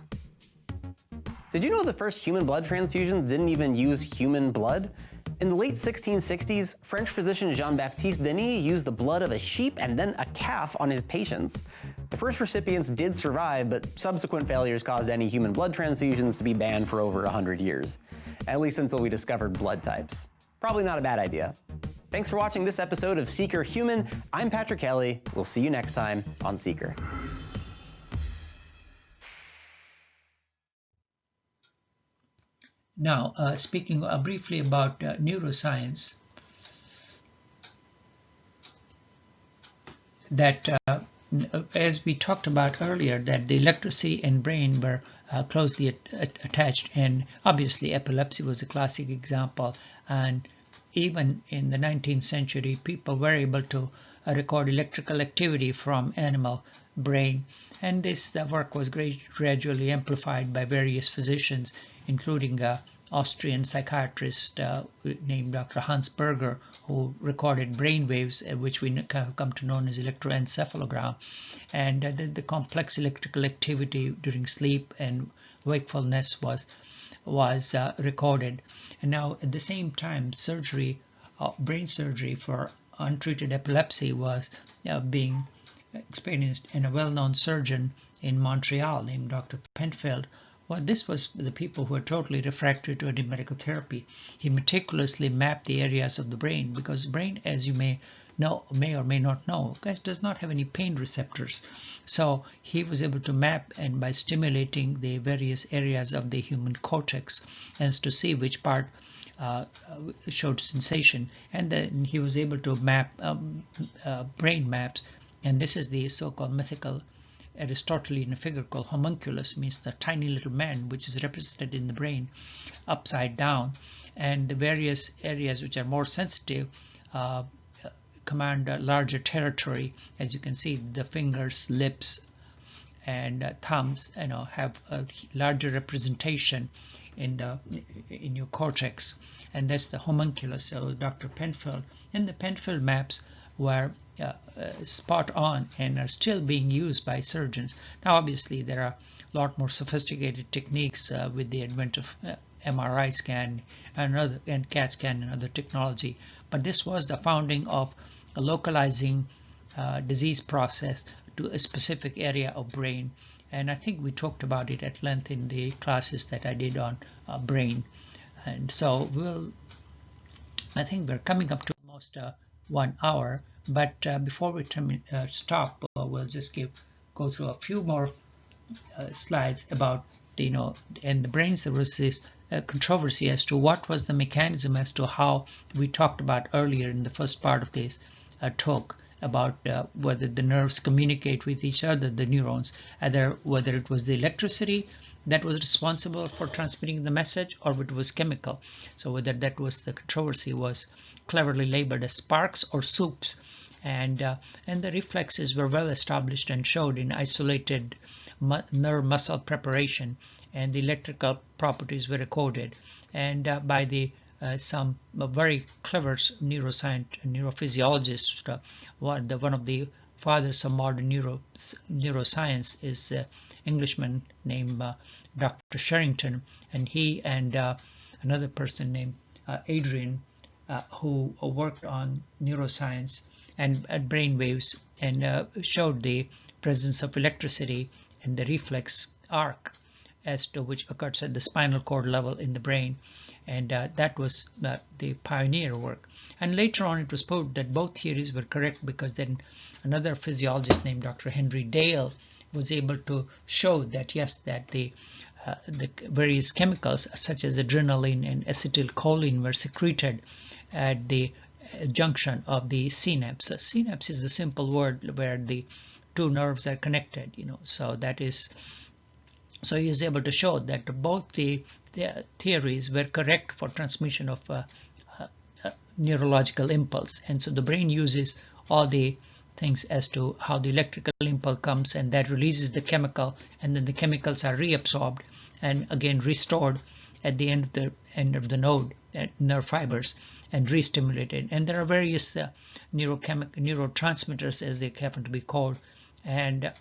Did you know the first human blood transfusions didn't even use human blood? In the late 1660s, French physician Jean-Baptiste Denis used the blood of a sheep and then a calf on his patients. The first recipients did survive, but subsequent failures caused any human blood transfusions to be banned for over 100 years. At least until we discovered blood types. Probably not a bad idea. Thanks for watching this episode of Seeker Human. I'm Patrick Kelly. We'll see you next time on Seeker. Now, speaking briefly about neuroscience, that as we talked about earlier, that the electricity and brain were closely attached, and obviously epilepsy was a classic example. And even in the 19th century, people were able to record electrical activity from animal brain, and this work was gradually amplified by various physicians, including Austrian psychiatrist named Dr. Hans Berger, who recorded brain waves, which we come to know as electroencephalogram, and the complex electrical activity during sleep and wakefulness was recorded. And now at the same time, surgery, brain surgery for untreated epilepsy was being experienced, and a well-known surgeon in Montreal named Dr. Penfield. Well, this was the people who were totally refractory to any medical therapy. He meticulously mapped the areas of the brain, because the brain, as you may or may not know, does not have any pain receptors. So he was able to map, and by stimulating the various areas of the human cortex, as to see which part showed sensation, and then he was able to map brain maps. And this is the so-called mythical Aristotelian figure called homunculus, means the tiny little man, which is represented in the brain upside down, and the various areas which are more sensitive command a larger territory. As you can see, the fingers, lips, and thumbs, have a larger representation in your cortex, and that's the homunculus. So Dr. Penfield, and the Penfield maps were spot on and are still being used by surgeons. Now, obviously, there are a lot more sophisticated techniques with the advent of MRI scan and CAT scan and other technology, but this was the founding of a localizing disease process to a specific area of brain. And I think we talked about it at length in the classes that I did on brain. And so I think we're coming up to almost 1 hour, but before we stop, we'll just go through a few more slides about in the brains. There was this controversy as to what was the mechanism, as to how we talked about earlier in the first part of this talk about whether the nerves communicate with each other, the neurons, whether it was the electricity that was responsible for transmitting the message, or it was chemical. So whether that was the controversy was cleverly labeled as sparks or soups, and the reflexes were well established and showed in isolated nerve muscle preparation, and the electrical properties were recorded, and by the some very clever neurophysiologists. One of the fathers of modern neuroscience is Englishman named Dr. Sherrington, and he and another person named Adrian, who worked on neuroscience and brain waves, and showed the presence of electricity in the reflex arc, as to which occurs at the spinal cord level in the brain, and that was the pioneer work. And later on it was proved that both theories were correct, because then another physiologist named Dr. Henry Dale was able to show that yes, that the various chemicals such as adrenaline and acetylcholine were secreted at the junction of the synapse. A synapse is a simple word where the two nerves are connected, so that is. So he was able to show that both the theories were correct for transmission of neurological impulse. And so the brain uses all the things as to how the electrical impulse comes, and that releases the chemical, and then the chemicals are reabsorbed and again restored at the end of the node at nerve fibers and re-stimulated. And there are various neurotransmitters, as they happen to be called, and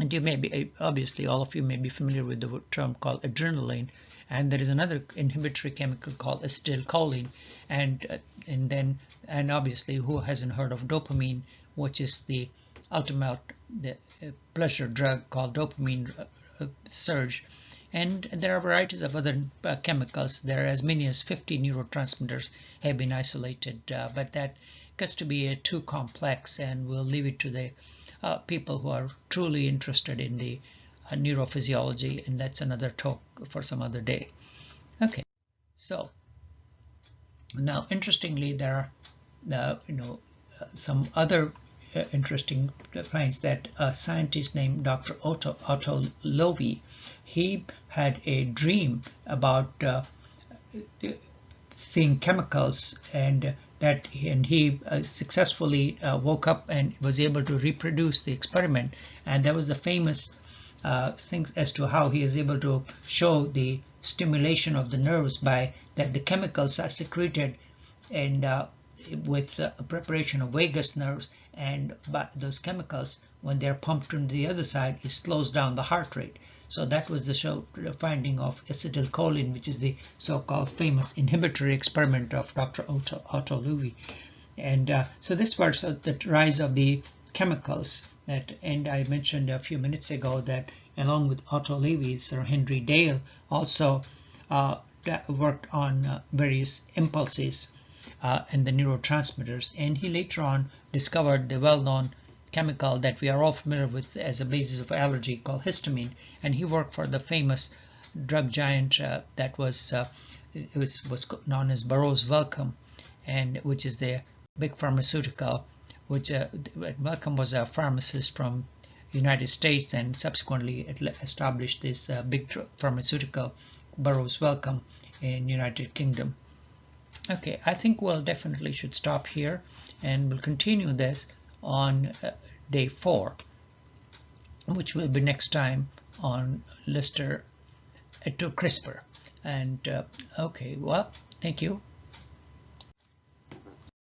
you may be, obviously all of you may be familiar with the term called adrenaline, and there is another inhibitory chemical called acetylcholine, and obviously who hasn't heard of dopamine, which is the ultimate pleasure drug called dopamine surge. And there are varieties of other chemicals. There are as many as 50 neurotransmitters have been isolated, but that gets to be too complex, and we'll leave it to the people who are truly interested in the neurophysiology, and that's another talk for some other day. Okay, so now interestingly, there are some other interesting finds that a scientist named Dr. Otto Loewi, he had a dream about seeing chemicals, and he successfully woke up and was able to reproduce the experiment. And there was the famous things as to how he is able to show the stimulation of the nerves by that the chemicals are secreted and with preparation of vagus nerves, and but those chemicals, when they're pumped into the other side, it slows down the heart rate. So that was the finding of acetylcholine, which is the so-called famous inhibitory experiment of Dr. Otto Loewi. And so this was the rise of the chemicals. And I mentioned a few minutes ago that along with Otto Loewi, Sir Henry Dale also worked on various impulses and the neurotransmitters, and he later on discovered the well-known chemical that we are all familiar with as a basis of allergy called histamine. And he worked for the famous drug giant that was known as Burroughs Wellcome, and which is the big pharmaceutical, which Wellcome was a pharmacist from the United States and subsequently established this big pharmaceutical, Burroughs Wellcome, in United Kingdom. Okay, I think we'll definitely should stop here, and we'll continue this on day 4, which will be next time on Lister to CRISPR. And okay, well, thank you.